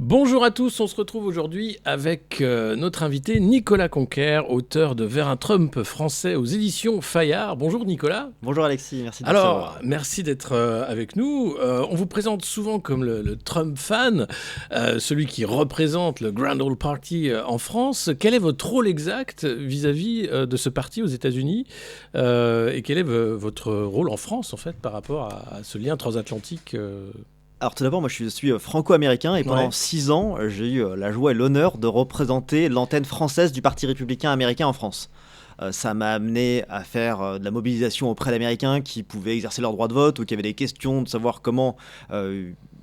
Bonjour à tous, on se retrouve aujourd'hui avec notre invité Nicolas Conquer, auteur de Vers un Trump français aux éditions Fayard. Bonjour Nicolas. Bonjour Alexis, merci de Alors, merci d'être avec nous. On vous présente souvent comme le Trump fan, celui qui représente le Grand Old Party en France. Quel est votre rôle exact vis-à-vis de ce parti aux États-Unis et quel est votre rôle en France en fait par rapport à ce lien transatlantique Alors tout d'abord, moi je suis franco-américain et pendant 6 ans, j'ai eu la joie et l'honneur de représenter l'antenne française du Parti républicain américain en France. Ça m'a amené à faire de la mobilisation auprès d'Américains qui pouvaient exercer leur droit de vote ou qui avaient des questions de savoir comment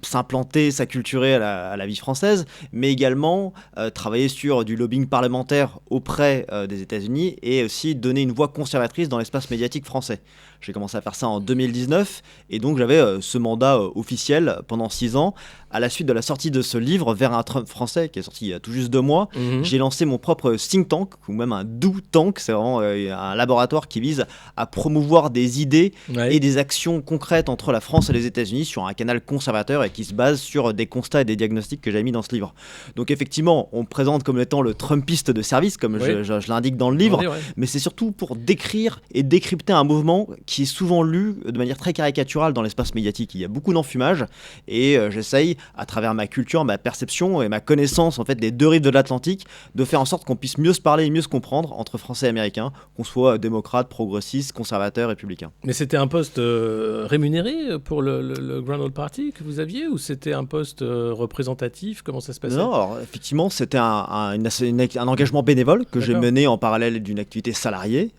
s'implanter, s'acculturer à la vie française, mais également travailler sur du lobbying parlementaire auprès des États-Unis et aussi donner une voix conservatrice dans l'espace médiatique français. J'ai commencé à faire ça en 2019 et donc j'avais ce mandat officiel pendant 6 ans. À la suite de la sortie de ce livre, Vers un Trump français, qui est sorti il y a tout juste 2 mois, j'ai lancé mon propre think tank, ou même un do tank. C'est vraiment un laboratoire qui vise à promouvoir des idées et des actions concrètes entre la France et les États-Unis sur un canal conservateur et qui se base sur des constats et des diagnostics que j'ai mis dans ce livre. Donc effectivement, on me présente comme étant le Trumpiste de service, comme je l'indique dans le livre, mais c'est surtout pour décrire et décrypter un mouvement qui est souvent lu de manière très caricaturale dans l'espace médiatique. Il y a beaucoup d'enfumage et j'essaye, à travers ma culture, ma perception et ma connaissance en fait des deux rives de l'Atlantique, de faire en sorte qu'on puisse mieux se parler et mieux se comprendre entre Français et Américains, qu'on soit démocrate, progressiste, conservateur, républicain. Mais c'était un poste rémunéré pour le Grand Old Party que vous aviez ou c'était un poste représentatif? Comment ça se passait? Non, alors effectivement, c'était un engagement bénévole que j'ai mené en parallèle d'une activité salariée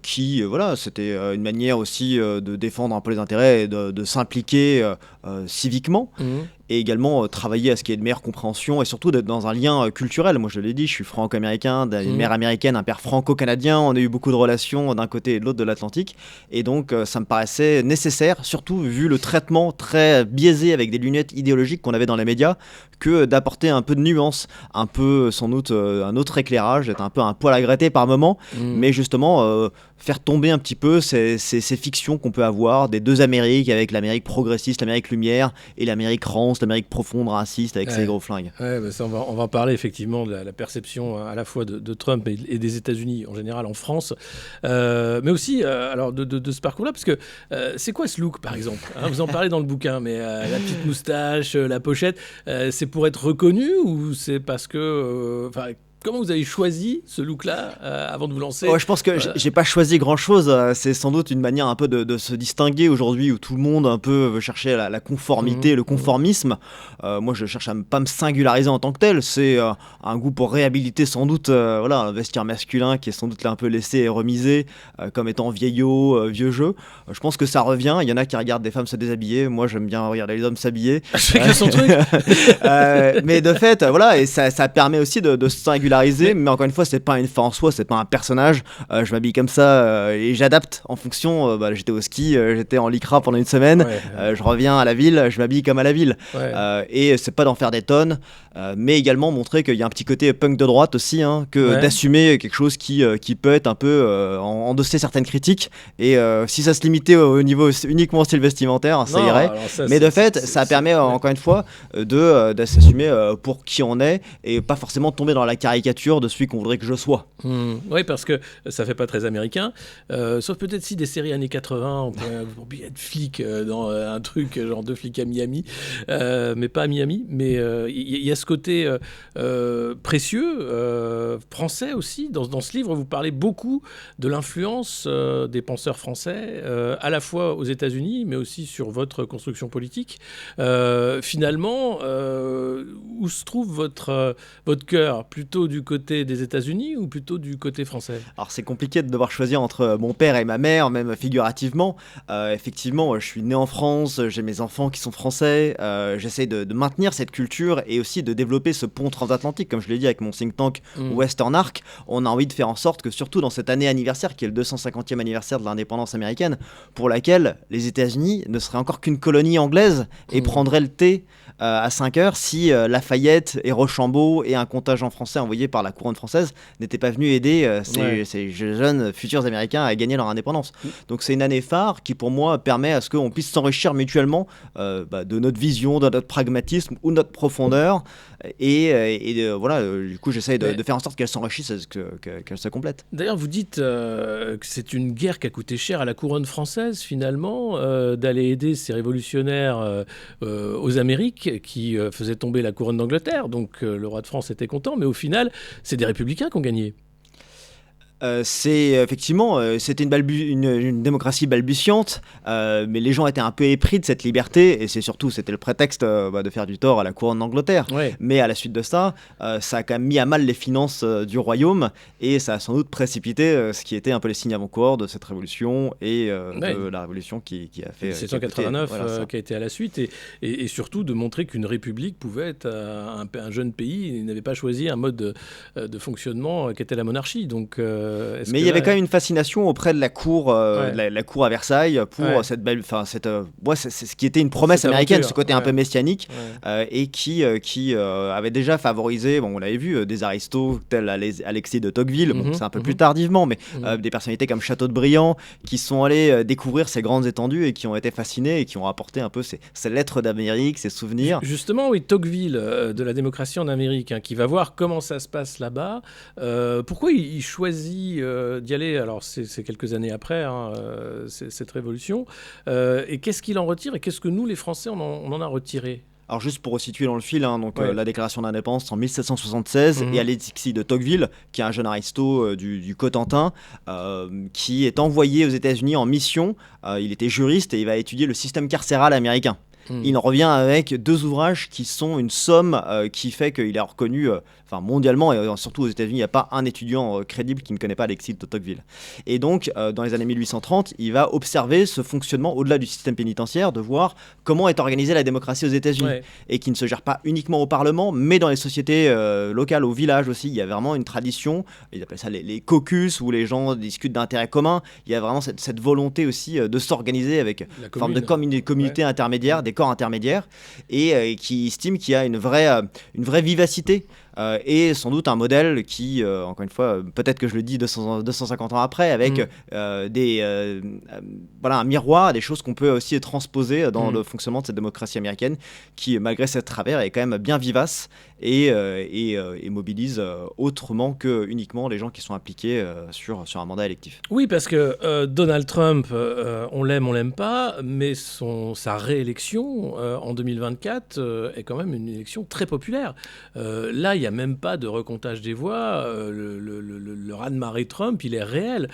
qui, c'était une manière aussi de défendre un peu les intérêts et de s'impliquer civiquement. Et également travailler à ce qu'il y ait de meilleure compréhension et surtout d'être dans un lien culturel. Moi je l'ai dit, je suis franco-américain, une mère américaine, un père franco-canadien, on a eu beaucoup de relations d'un côté et de l'autre de l'Atlantique et donc ça me paraissait nécessaire, surtout vu le traitement très biaisé avec des lunettes idéologiques qu'on avait dans les médias, que d'apporter un peu de nuance, un peu sans doute un autre éclairage, d'être un peu un poil à gratter par moment, mais justement faire tomber un petit peu ces fictions qu'on peut avoir des deux Amériques, avec l'Amérique progressiste, l'Amérique lumière et l'Amérique rance, l'Amérique profonde, raciste avec ses gros flingues. Ça, on va en parler effectivement de la perception à la fois de Trump et des États-Unis en général en France, mais aussi alors de ce parcours-là, parce que c'est quoi ce look par exemple, vous en parlez dans le bouquin, mais la petite moustache, la pochette, c'est pour être reconnu ou c'est parce que... Comment vous avez choisi ce look-là avant de vous lancer? Je pense que j'ai pas choisi grand-chose. C'est sans doute une manière un peu de se distinguer aujourd'hui où tout le monde un peu veut chercher la conformité, le conformisme. Moi, je cherche à pas me singulariser en tant que tel. C'est un goût pour réhabiliter sans doute un vestiaire masculin qui est sans doute là un peu laissé et remisé comme étant vieillot, vieux jeu. Je pense que ça revient. Il y en a qui regardent des femmes se déshabiller. Moi, j'aime bien regarder les hommes s'habiller. Chacun son truc. Mais de fait, et ça permet aussi de se singulariser. Mais encore une fois, c'est pas une fin en soi, c'est pas un personnage. Je m'habille comme ça et j'adapte en fonction. J'étais au ski, j'étais en lycra pendant une semaine. Je reviens à la ville, je m'habille comme à la ville. Et c'est pas d'en faire des tonnes, mais également montrer qu'il y a un petit côté punk de droite aussi, que d'assumer quelque chose qui peut être un peu endosser certaines critiques. Et si ça se limitait au niveau uniquement style vestimentaire, ça irait. Mais de fait, ça permet encore une fois de s'assumer pour qui on est et pas forcément tomber dans la caricature de celui qu'on voudrait que je sois. Oui, parce que ça fait pas très américain, sauf peut-être si des séries années 80, on pourrait être flic dans un truc genre Deux flics à Miami, mais pas à Miami, mais il y a ce côté précieux, français aussi. Dans ce livre, vous parlez beaucoup de l'influence des penseurs français, à la fois aux États-Unis, mais aussi sur votre construction politique. Finalement, où se trouve votre cœur? Plutôt du côté des États-Unis ou plutôt du côté français? Alors c'est compliqué de devoir choisir entre mon père et ma mère, même figurativement. Effectivement, je suis né en France, j'ai mes enfants qui sont français, j'essaie de maintenir cette culture et aussi de développer ce pont transatlantique, comme je l'ai dit avec mon think tank Western Arc. On a envie de faire en sorte que surtout dans cette année anniversaire, qui est le 250e anniversaire de l'indépendance américaine, pour laquelle les États-Unis ne seraient encore qu'une colonie anglaise et prendraient le thé à 5 heures si Lafayette et Rochambeau et un contingent français envoyé par la couronne française n'étaient pas venus aider ces jeunes futurs Américains à gagner leur indépendance. Donc c'est une année phare qui pour moi permet à ce qu'on puisse s'enrichir mutuellement de notre vision, de notre pragmatisme ou notre profondeur Voilà, du coup, j'essaye de faire en sorte qu'elles s'enrichissent, qu'elles se complètent. D'ailleurs, vous dites que c'est une guerre qui a coûté cher à la couronne française, finalement, d'aller aider ces révolutionnaires aux Amériques qui faisaient tomber la couronne d'Angleterre. Donc, le roi de France était content, mais au final, c'est des républicains qui ont gagné. C'était une démocratie balbutiante, mais les gens étaient un peu épris de cette liberté, et c'était le prétexte de faire du tort à la couronne d'Angleterre. Ouais. Mais à la suite de ça, ça a quand même mis à mal les finances du royaume, et ça a sans doute précipité ce qui était un peu les signes avant-coureurs de cette révolution et de la révolution qui a fait 1789 qui a été à la suite, et surtout de montrer qu'une république pouvait être un jeune pays, il n'avait pas choisi un mode de fonctionnement qui était la monarchie. Donc mais il y avait quand même une fascination auprès de la cour, la cour à Versailles pour cette belle, c'est ce qui était une promesse américaine, ce côté un peu messianique, et qui avait déjà favorisé, on l'avait vu, des aristos tels Alexis de Tocqueville, c'est un peu plus tardivement, mais des personnalités comme Chateaubriand qui sont allés découvrir ces grandes étendues et qui ont été fascinés et qui ont apporté un peu ces lettres d'Amérique, ces souvenirs. Justement, oui, Tocqueville de la démocratie en Amérique, qui va voir comment ça se passe là-bas. Pourquoi il choisit d'y aller? Alors c'est quelques années après cette révolution, et qu'est-ce qu'il en retire et qu'est-ce que nous les Français on en a retiré? Alors juste pour resituer dans le fil, la déclaration d'indépendance en 1776 et Alexis de Tocqueville, qui est un jeune aristo du Cotentin, qui est envoyé aux États-Unis en mission. Il était juriste et il va étudier le système carcéral américain. Il en revient avec 2 ouvrages qui sont une somme qui fait qu'il est reconnu mondialement, et surtout aux États-Unis, il n'y a pas un étudiant crédible qui ne connaît pas Alexis de Tocqueville. Et donc, dans les années 1830, il va observer ce fonctionnement au-delà du système pénitentiaire, de voir comment est organisée la démocratie aux États-Unis, et qui ne se gère pas uniquement au Parlement, mais dans les sociétés locales, au village aussi. Il y a vraiment une tradition, ils appellent ça les caucus, où les gens discutent d'intérêts communs. Il y a vraiment cette volonté aussi de s'organiser avec une forme de communauté intermédiaire, des corps intermédiaires, et qui estime qu'il y a une vraie vivacité. Et sans doute un modèle qui, encore une fois, peut-être que je le dis 250 ans après, avec un miroir, des choses qu'on peut aussi transposer dans le fonctionnement de cette démocratie américaine, qui, malgré ses travers, est quand même bien vivace et mobilise autrement que uniquement les gens qui sont impliqués sur un mandat électif. Oui, parce que Donald Trump, on l'aime pas, mais sa réélection en 2024 est quand même une élection très populaire. Là, il n'y a même pas de recomptage des voix. Le raz-de-marée Trump, il est réel.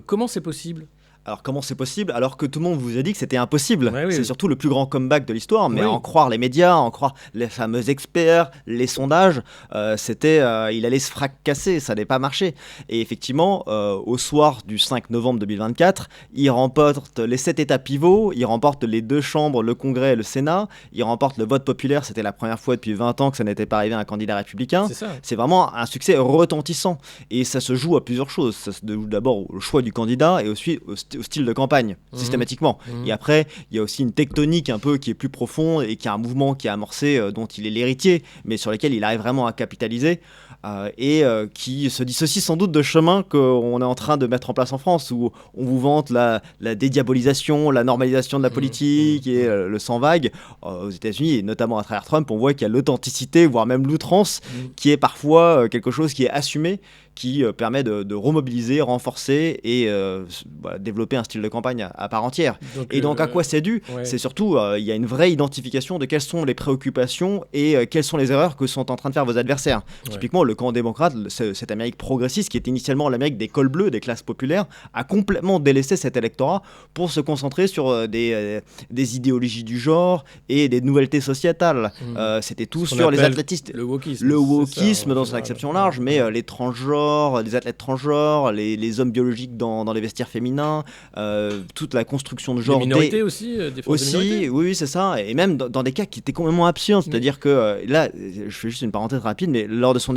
Comment c'est possible ? Alors comment c'est possible alors que tout le monde vous a dit que c'était impossible? Ouais, oui, c'est surtout le plus grand comeback de l'histoire, mais oui. à en croire les médias, à en croire les fameux experts, les sondages, il allait se fracasser, ça n'allait pas marcher. Et effectivement, au soir du 5 novembre 2024, il remporte les 7 États pivots, il remporte les 2 chambres, le Congrès et le Sénat, il remporte le vote populaire, c'était la première fois depuis 20 ans que ça n'était pas arrivé à un candidat républicain. C'est vraiment un succès retentissant, et ça se joue à plusieurs choses. Ça se joue d'abord au choix du candidat et aussi au style de campagne, systématiquement. Et après, il y a aussi une tectonique un peu qui est plus profonde et qui a un mouvement qui est amorcé, dont il est l'héritier, mais sur lequel il arrive vraiment à capitaliser, qui se dissocie sans doute de chemin qu'on est en train de mettre en place en France, où on vous vante la dédiabolisation, la normalisation de la politique et le sans vague. Aux États-Unis, et notamment à travers Trump, on voit qu'il y a l'authenticité, voire même l'outrance, qui est parfois quelque chose qui est assumé, qui permet de remobiliser, renforcer et développer un style de campagne à part entière. Donc à quoi c'est dû? C'est surtout, il y a une vraie identification de quelles sont les préoccupations et quelles sont les erreurs que sont en train de faire vos adversaires. Typiquement, le camp démocrate, cette Amérique progressiste, qui est initialement l'Amérique des cols bleus, des classes populaires, a complètement délaissé cet électorat pour se concentrer sur des idéologies du genre et des nouveautés sociétales. C'était tout sur les athlétistes. Le wokisme dans son acception large, mais les transgenres, les athlètes transgenres, les hommes biologiques dans les vestiaires féminins, toute la construction de genre. Les minorités aussi, des fois. Aussi, oui, c'est ça. Et même dans des cas qui étaient complètement absurdes. C'est-à-dire que là, je fais juste une parenthèse rapide, mais lors de son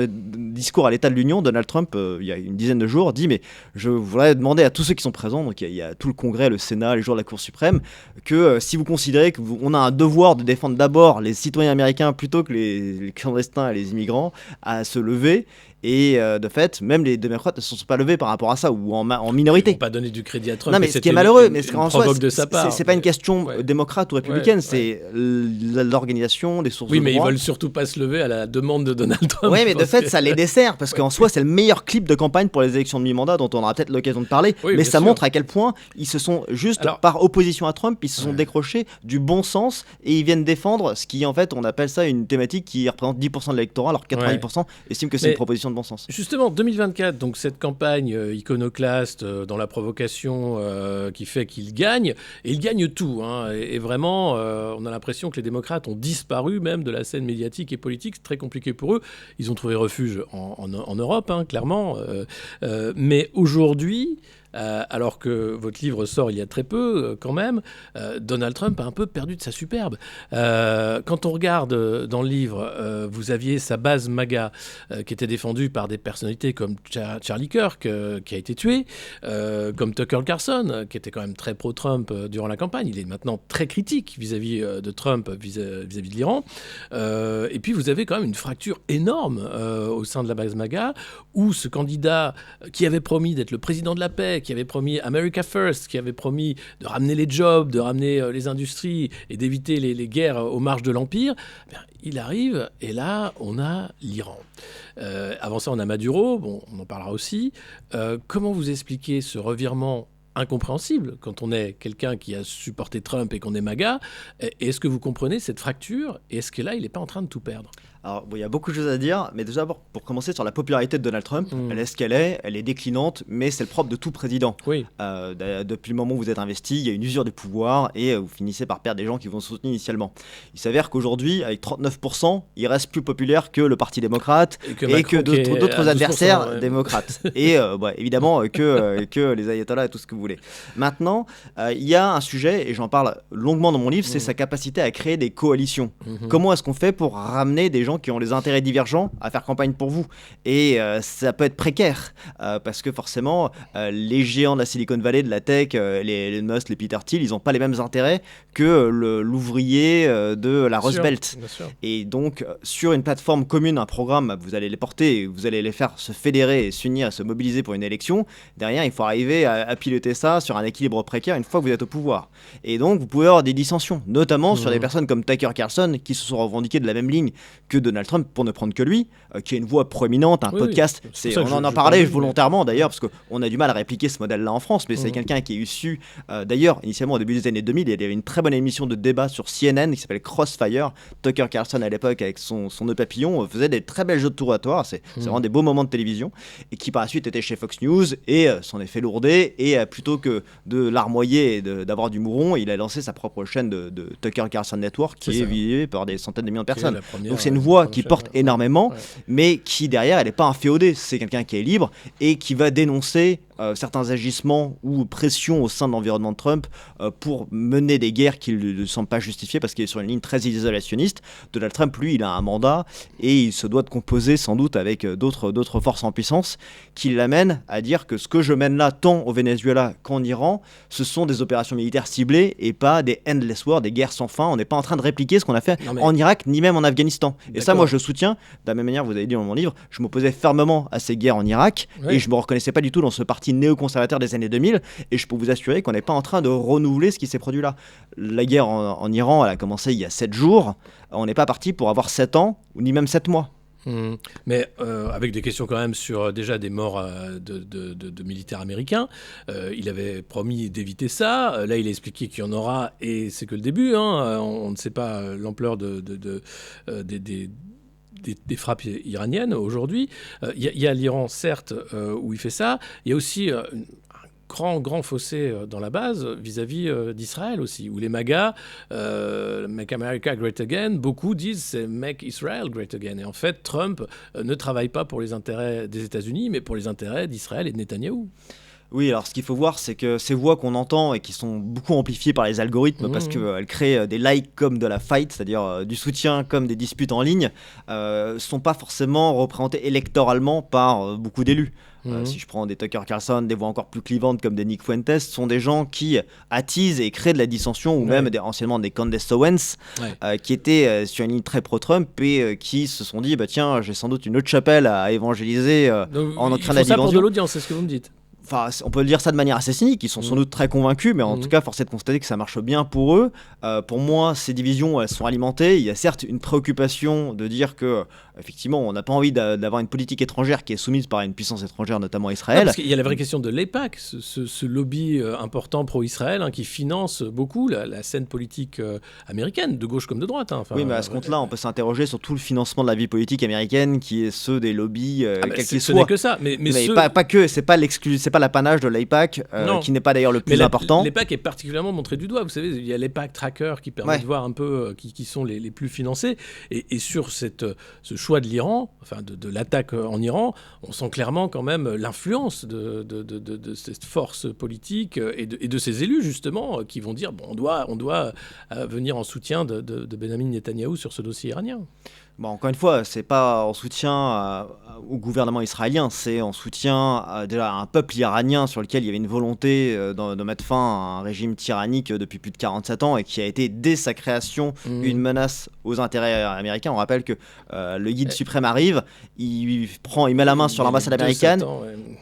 discours à l'État de l'Union, Donald Trump, il y a une dizaine de jours, dit mais je voudrais demander à tous ceux qui sont présents, donc il y a tout le Congrès, le Sénat, les joueurs de la Cour suprême, que si vous considérez qu'on a un devoir de défendre d'abord les citoyens américains plutôt que les clandestins et les immigrants, à se lever. Et de fait, même les démocrates ne se sont pas levés par rapport à ça, ou en minorité. Ils n'ont pas donné du crédit à Trump. Non, mais ce qui est malheureux, mais en soi, c'est pas une question démocrate ou républicaine, c'est l'organisation, les sources de droit. Oui, mais ils veulent surtout pas se lever à la demande de Donald Trump. Oui, mais de fait, ça les dessert, parce qu'en soi, c'est le meilleur clip de campagne pour les élections de mi-mandat, dont on aura peut-être l'occasion de parler. Oui, mais ça montre à quel point ils se sont juste, par opposition à Trump, ils se sont décrochés du bon sens et ils viennent défendre ce qui, en fait, on appelle ça une thématique qui représente 10% de l'électorat, alors que 90% estiment que c'est une proposition de bon sens. Justement, 2024, donc cette campagne iconoclaste dans la provocation qui fait qu'il gagne, et il gagne tout. Et vraiment, on a l'impression que les démocrates ont disparu même de la scène médiatique et politique. C'est très compliqué pour eux. Ils ont trouvé refuge en Europe, clairement. Mais aujourd'hui... alors que votre livre sort il y a très peu, quand même, Donald Trump a un peu perdu de sa superbe. Quand on regarde dans le livre, vous aviez sa base MAGA qui était défendue par des personnalités comme Charlie Kirk, qui a été tué, comme Tucker Carlson, qui était quand même très pro-Trump durant la campagne. Il est maintenant très critique vis-à-vis de Trump, vis-à-vis de l'Iran. Et puis vous avez quand même une fracture énorme au sein de la base MAGA, où ce candidat qui avait promis d'être le président de la paix, qui avait promis America First, qui avait promis de ramener les jobs, de ramener les industries et d'éviter les guerres aux marges de l'Empire, il arrive et là, on a l'Iran. Avant ça, on a Maduro, on en parlera aussi. Comment vous expliquez ce revirement incompréhensible quand on est quelqu'un qui a supporté Trump et qu'on est MAGA? Est-ce que vous comprenez cette fracture? Et est-ce que là, il n'est pas en train de tout perdre? Alors, il y a beaucoup de choses à dire, mais déjà, pour commencer sur la popularité de Donald Trump, elle est ce qu'elle est, elle est déclinante, mais c'est le propre de tout président. Oui. Depuis le moment où vous êtes investi, il y a une usure du pouvoir et vous finissez par perdre des gens qui vous ont soutenu initialement. Il s'avère qu'aujourd'hui, avec 39%, il reste plus populaire que le Parti démocrate et que d'autres adversaires démocrates. Et évidemment que les ayatollahs et tout ce que vous voulez. Maintenant, il y a un sujet, et j'en parle longuement dans mon livre, c'est sa capacité à créer des coalitions. Comment est-ce qu'on fait pour ramener des gens qui ont des intérêts divergents à faire campagne pour vous? Et ça peut être précaire parce que forcément les géants de la Silicon Valley, de la tech, les Elon Musk, les Peter Thiel, ils n'ont pas les mêmes intérêts que l'ouvrier de la Rust Belt. Et donc sur une plateforme commune, un programme, vous allez les porter, vous allez les faire se fédérer et s'unir, se mobiliser pour une élection. Derrière, il faut arriver à piloter ça sur un équilibre précaire une fois que vous êtes au pouvoir. Et donc vous pouvez avoir des dissensions, notamment sur des personnes comme Tucker Carlson qui se sont revendiquées de la même ligne que Donald Trump, pour ne prendre que lui, qui a une voix proéminente, un podcast. On en parlait volontairement d'ailleurs, parce qu'on a du mal à répliquer ce modèle-là en France, mais c'est quelqu'un qui est issu. D'ailleurs, initialement au début des années 2000, il y avait une très bonne émission de débat sur CNN qui s'appelait Crossfire. Tucker Carlson, à l'époque, avec son nœud papillon, faisait des très belles jeux de tour à tour. C'est vraiment des beaux moments de télévision. Et qui par la suite était chez Fox News et s'en est fait lourder. Et plutôt que de larmoyer et d'avoir du mouron, il a lancé sa propre chaîne de Tucker Carlson Network qui est visée par des centaines de millions de personnes. Donc c'est une voix qui porte énormément, mais qui derrière, elle n'est pas inféodée. C'est quelqu'un qui est libre et qui va dénoncer certains agissements ou pressions au sein de l'environnement de Trump pour mener des guerres qui ne semblent pas justifiées parce qu'il est sur une ligne très isolationniste. Donald Trump, lui, il a un mandat et il se doit de composer sans doute avec d'autres forces en puissance qui l'amènent à dire que ce que je mène là, tant au Venezuela qu'en Iran, ce sont des opérations militaires ciblées et pas des endless wars, des guerres sans fin. On n'est pas en train de répliquer ce qu'on a fait en Irak ni même en Afghanistan. Et ça, moi, je soutiens. De la même manière, vous avez dit dans mon livre, je m'opposais fermement à ces guerres en Irak et je me reconnaissais pas du tout dans ce parti néoconservateur des années 2000, et je peux vous assurer qu'on n'est pas en train de renouveler ce qui s'est produit là. La guerre en Iran, elle a commencé il y a 7 jours, on n'est pas parti pour avoir 7 ans, ou ni même 7 mois. Mais avec des questions quand même sur déjà des morts de militaires américains. Il avait promis d'éviter ça. Là, il a expliqué qu'il y en aura, et c'est que le début. On ne sait pas l'ampleur des frappes iraniennes aujourd'hui. Il y a l'Iran, certes, où il fait ça. Il y a aussi un grand fossé dans la base vis-à-vis d'Israël aussi, où les MAGA, Make America Great Again, beaucoup disent c'est Make Israel Great Again. Et en fait, Trump ne travaille pas pour les intérêts des États-Unis, mais pour les intérêts d'Israël et de Netanyahou. Oui, alors ce qu'il faut voir, c'est que ces voix qu'on entend et qui sont beaucoup amplifiées par les algorithmes parce qu'elles créent des likes comme de la fight, c'est-à-dire du soutien comme des disputes en ligne, sont pas forcément représentées électoralement par beaucoup d'élus. Si je prends des Tucker Carlson, des voix encore plus clivantes comme des Nick Fuentes, ce sont des gens qui attisent et créent de la dissension, ou même anciennement des Candace Owens, qui étaient sur une ligne très pro-Trump et qui se sont dit tiens, j'ai sans doute une autre chapelle à évangéliser en créant la division. Ça pour de l'audience, c'est ce que vous me dites. Enfin, on peut le dire ça de manière assez cynique, ils sont sans doute très convaincus, mais en tout cas, force est de constater que ça marche bien pour eux. Pour moi, ces divisions, elles sont alimentées. Il y a certes une préoccupation de dire que, effectivement, on n'a pas envie d'avoir une politique étrangère qui est soumise par une puissance étrangère, notamment Israël. Non, parce qu'il y a la vraie question de l'AIPAC, ce lobby important pro-Israël qui finance beaucoup la scène politique américaine, de gauche comme de droite. Oui, mais à ce compte-là, on peut s'interroger sur tout le financement de la vie politique américaine, qui est ceux des lobbies, quels qu'ils soient. Ce n'est que ça, mais pas que, c'est pas l'apanage de l'AIPAC, qui n'est pas d'ailleurs le plus important. L'AIPAC est particulièrement montré du doigt. Vous savez, il y a l'AIPAC Tracker qui permet de voir un peu qui sont les plus financés. Et sur ce choix de l'Iran, enfin de l'attaque en Iran, on sent clairement quand même l'influence de cette force politique et de ces élus, justement, qui vont dire on doit venir en soutien de Benjamin Netanyahou sur ce dossier iranien. Bon, encore une fois, c'est pas en soutien au gouvernement israélien, c'est en soutien déjà à un peuple iranien sur lequel il y avait une volonté de mettre fin à un régime tyrannique depuis plus de 47 ans et qui a été, dès sa création, une menace aux intérêts américains. On rappelle que le guide suprême arrive, il met la main sur l'ambassade américaine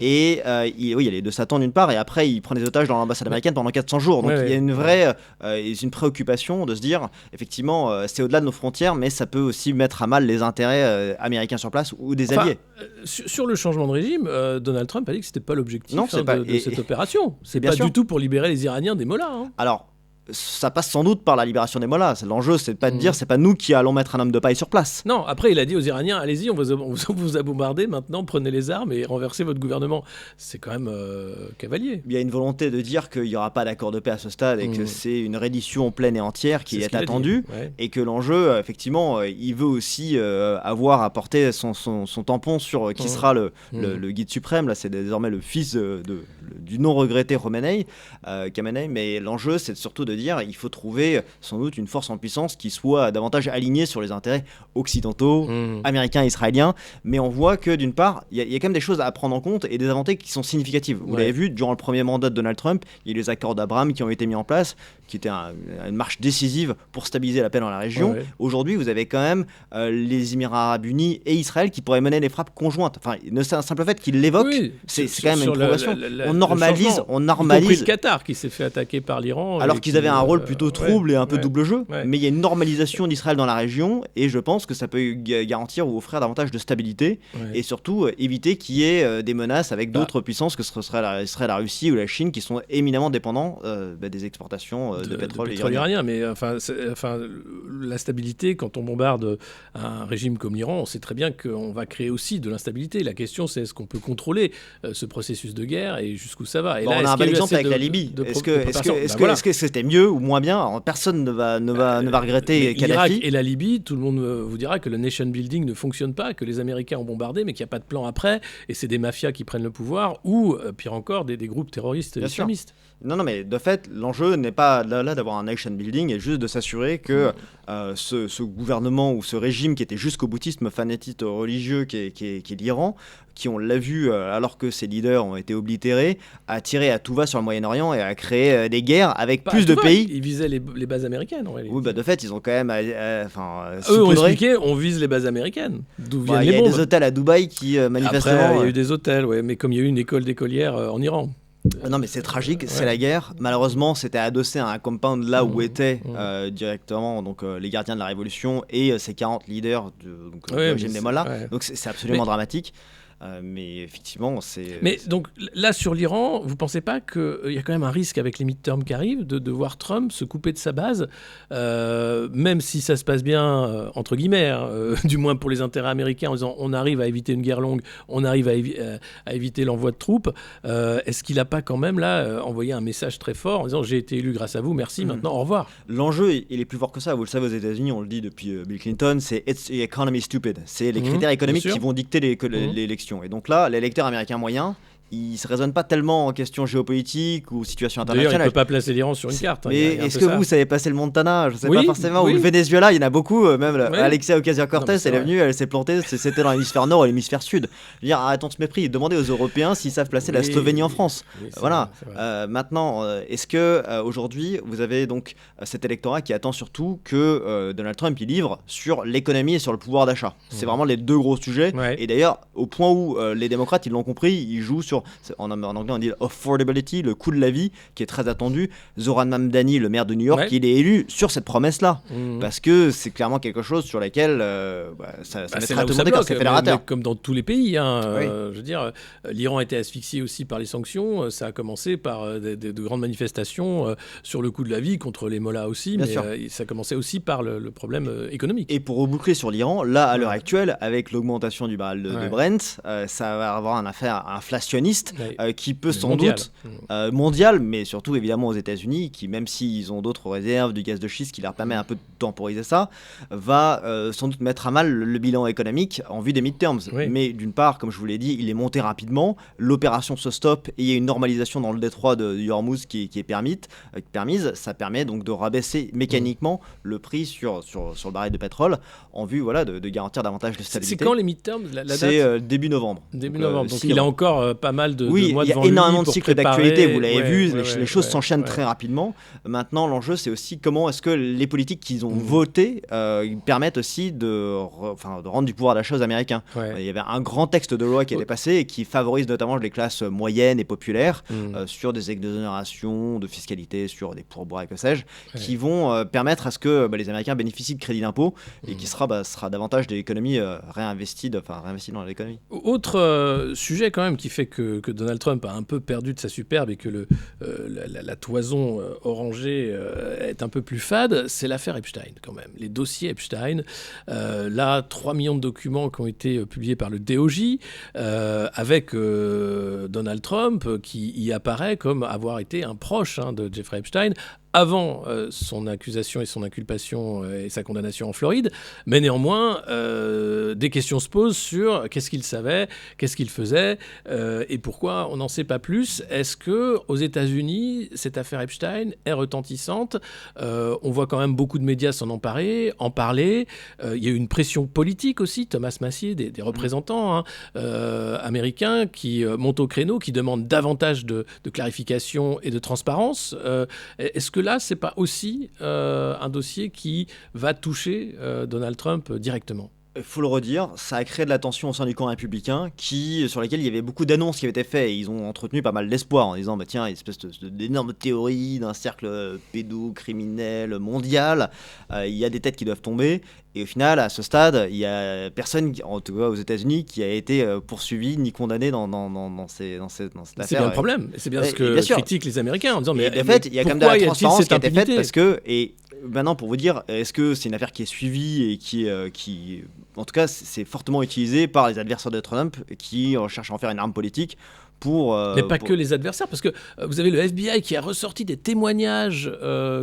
et il y a les deux Satan d'une part, et après il prend des otages dans l'ambassade américaine pendant 400 jours. Donc il y a une vraie une préoccupation de se dire, effectivement, c'est au-delà de nos frontières, mais ça peut aussi mettre à mal les intérêts américains sur place ou des alliés. Sur le changement de régime, Donald Trump a dit que c'était pas l'objectif de cette opération. C'est pas sûr. Du tout pour libérer les Iraniens des mollahs. Alors, ça passe sans doute par la libération des mollahs. L'enjeu, c'est pas de dire, c'est pas nous qui allons mettre un homme de paille sur place. Non, après, il a dit aux Iraniens, allez-y, on vous a bombardé, maintenant prenez les armes et renversez votre gouvernement. C'est quand même cavalier. Il y a une volonté de dire qu'il n'y aura pas d'accord de paix à ce stade et que c'est une reddition pleine et entière qui est attendue. Et que l'enjeu, effectivement, il veut aussi avoir à porter son tampon sur qui sera le guide suprême. Là, c'est désormais le fils du non-regretté Khamenei. Mais l'enjeu, c'est surtout de dire il faut trouver sans doute une force en puissance qui soit davantage alignée sur les intérêts occidentaux, américains et israéliens. Mais on voit que d'une part, il y a quand même des choses à prendre en compte et des avancées qui sont significatives. Vous l'avez vu, durant le premier mandat de Donald Trump, il y a eu les accords d'Abraham qui ont été mis en place, qui étaient une marche décisive pour stabiliser la paix dans la région. Aujourd'hui, vous avez quand même les Émirats Arabes Unis et Israël qui pourraient mener les frappes conjointes. Enfin, un simple fait qu'il l'évoque, c'est quand même une progression. On normalise. Y compris le Qatar qui s'est fait attaquer par l'Iran. Alors qu'ils avaient un rôle plutôt trouble et un peu double jeu. Mais il y a une normalisation d'Israël dans la région et je pense que ça peut garantir ou offrir davantage de stabilité et surtout éviter qu'il y ait des menaces avec d'autres puissances que ce serait la Russie ou la Chine qui sont éminemment dépendants des exportations de pétrole iranien. Mais la stabilité, quand on bombarde un régime comme l'Iran, on sait très bien qu'on va créer aussi de l'instabilité. La question, c'est est-ce qu'on peut contrôler ce processus de guerre et jusqu'où ça va. Et là, on a un bel exemple avec la Libye. Est-ce que c'était mieux ou moins bien? Personne ne va regretter Kadhafi. L'Irak et la Libye, tout le monde vous dira que le nation building ne fonctionne pas, que les Américains ont bombardé, mais qu'il n'y a pas de plan après, et c'est des mafias qui prennent le pouvoir, ou pire encore, des groupes terroristes islamistes. Non, mais de fait, l'enjeu n'est pas là d'avoir un nation building, et juste de s'assurer que ce gouvernement ou ce régime qui était jusqu'au boutisme fanatique religieux qui est l'Iran, qui on l'a vu alors que ses leaders ont été oblitérés, a tiré à tout va sur le Moyen-Orient et a créé des guerres avec plus de pays. Ils visaient les bases américaines en réalité. Oui, de fait, ils ont quand même eux ont expliqué, on vise les bases américaines. D'où viennent les bombes. Il y a des hôtels à Dubaï qui manifestement... Après, il y a eu des hôtels, mais comme il y a eu une école d'écolières en Iran. Non mais c'est tragique, c'est la guerre. Malheureusement, c'était adossé à un compound là où étaient directement les gardiens de la révolution et ces 40 leaders du régime des Mollahs. Donc c'est absolument dramatique. Mais effectivement, c'est... Mais donc là, sur l'Iran, vous ne pensez pas qu'il y a quand même un risque avec les midterms qui arrivent de voir Trump se couper de sa base, même si ça se passe bien, entre guillemets, du moins pour les intérêts américains, en disant on arrive à éviter une guerre longue, on arrive à éviter l'envoi de troupes. Est-ce qu'il n'a pas quand même là envoyé un message très fort en disant j'ai été élu grâce à vous, merci, maintenant au revoir? L'enjeu, il est plus fort que ça. Vous le savez, aux États-Unis, on le dit depuis Bill Clinton, c'est It's the economy stupid. C'est les critères économiques qui vont dicter l'élection. Et donc là, l'électeur américain moyen, il ne se raisonne pas tellement en question géopolitique ou situation internationale. D'ailleurs, il ne peut pas placer l'Iran sur une carte. Mais est-ce que vous savez passer le Montana? Je ne sais pas forcément. Ou le Venezuela, il y en a beaucoup. Même Alexia Ocasio-Cortez, elle est venue, elle s'est plantée. C'était dans l'hémisphère nord et l'hémisphère sud. Je veux dire, arrêtons ce mépris. Demandez aux Européens s'ils savent placer la Slovénie en France. Voilà. Maintenant, est-ce que aujourd'hui, vous avez donc cet électorat qui attend surtout que Donald Trump il livre sur l'économie et sur le pouvoir d'achat? C'est vraiment les deux gros sujets. Et d'ailleurs, au point où les démocrates, ils l'ont compris, ils jouent sur, en anglais on dit affordability, le coût de la vie, qui est très attendu. Zoran Mamdani, le maire de New York, il est élu sur cette promesse-là, parce que c'est clairement quelque chose sur lequel ça mettra tout le monde d'accord, c'est fédérateur. Comme dans tous les pays, hein, je veux dire, l'Iran a été asphyxié aussi par les sanctions, ça a commencé par de grandes manifestations sur le coût de la vie, contre les mollahs aussi, mais ça a commencé aussi par le problème économique. Et pour reboucler sur l'Iran, là, à l'heure actuelle, avec l'augmentation du baril de Brent, ça va avoir un affaire inflationniste qui peut sans doute mondial, mais surtout évidemment aux États-Unis, qui même s'ils ont d'autres réserves du gaz de schiste qui leur permet un peu de temporiser ça, va sans doute mettre à mal le bilan économique en vue des midterms. Mais d'une part, comme je vous l'ai dit, il est monté rapidement, l'opération se stoppe et il y a une normalisation dans le détroit de Hormuz qui est permise. Ça permet donc de rabaisser mécaniquement le prix sur le baril de pétrole en vue de garantir davantage de stabilité. C'est quand les midterms, la date? C'est début novembre. Début novembre. Donc il a encore pas mal de mois devant lui. Il y a énormément de cycles d'actualité, vous l'avez vu, les choses s'enchaînent très rapidement. Maintenant, l'enjeu, c'est aussi comment est-ce que les politiques qu'ils ont votées permettent aussi de rendre du pouvoir d'achat aux Américains. Il y avait un grand texte de loi qui était passé et qui favorise notamment les classes moyennes et populaires sur des exonérations de fiscalité, sur des pourboires et que sais-je, qui vont permettre à ce que les Américains bénéficient de crédits d'impôt et qui sera davantage d'économies réinvesties dans l'économie. Autre sujet quand même qui fait que Donald Trump a un peu perdu de sa superbe et que la toison orangée est un peu plus fade, c'est l'affaire Epstein quand même. Les dossiers Epstein, là 3 millions de documents qui ont été publiés par le DOJ avec Donald Trump qui y apparaît comme avoir été un proche de Jeffrey Epstein avant son accusation et son inculpation et sa condamnation en Floride. Mais néanmoins, des questions se posent sur qu'est-ce qu'il savait, qu'est-ce qu'il faisait et pourquoi on n'en sait pas plus. Est-ce qu'aux États-Unis, cette affaire Epstein est retentissante? On voit quand même beaucoup de médias en parler. Il y a eu une pression politique aussi. Thomas Massier, des représentants américains qui montent au créneau, qui demandent davantage de clarification et de transparence. Est-ce que là, c'est pas aussi un dossier qui va toucher Donald Trump directement? Il faut le redire, ça a créé de la tension au sein du camp républicain sur lesquelles il y avait beaucoup d'annonces qui avaient été faites et ils ont entretenu pas mal d'espoir en disant tiens, une espèce d'énorme théorie d'un cercle pédocriminel mondial, il y a des têtes qui doivent tomber. Et au final, à ce stade, il n'y a personne, en tout cas aux États-Unis, qui a été poursuivi ni condamné dans cette affaire. C'est bien le problème. C'est bien ce que critiquent les Américains en disant mais en fait, il y a quand même de la transparence qui a été faite parce que maintenant, pour vous dire, est-ce que c'est une affaire qui est suivie et qui en tout cas, c'est fortement utilisé par les adversaires de Trump qui cherchent à en faire une arme politique. Mais pas que les adversaires, parce que vous avez le FBI qui a ressorti des témoignages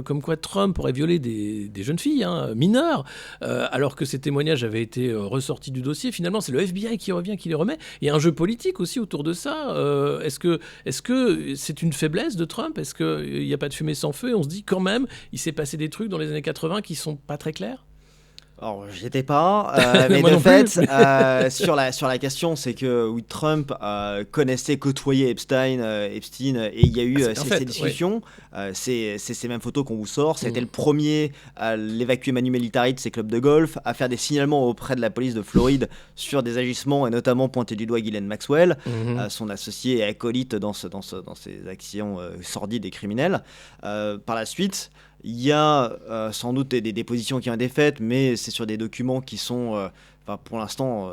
comme quoi Trump aurait violé des jeunes filles mineures, alors que ces témoignages avaient été ressortis du dossier. Finalement, c'est le FBI qui revient, qui les remet. Il y a un jeu politique aussi autour de ça. Est-ce que c'est une faiblesse de Trump? Est-ce qu'il n'y a pas de fumée sans feu? Et on se dit quand même, il s'est passé des trucs dans les années 80 qui sont pas très clairs? Alors, j'y étais pas, mais de fait, sur la question, c'est que Trump connaissait, côtoyait Epstein, et il y a eu ces discussions. C'est ces mêmes photos qu'on vous sort. C'était le premier à l'évacuer Manu Militari de ses clubs de golf, à faire des signalements auprès de la police de Floride sur des agissements, et notamment pointer du doigt Ghislaine Maxwell, son associé et acolyte dans ces actions sordides et criminelles. Par la suite, il y a sans doute des dépositions qui ont été faites, mais c'est sur des documents qui sont, pour l'instant,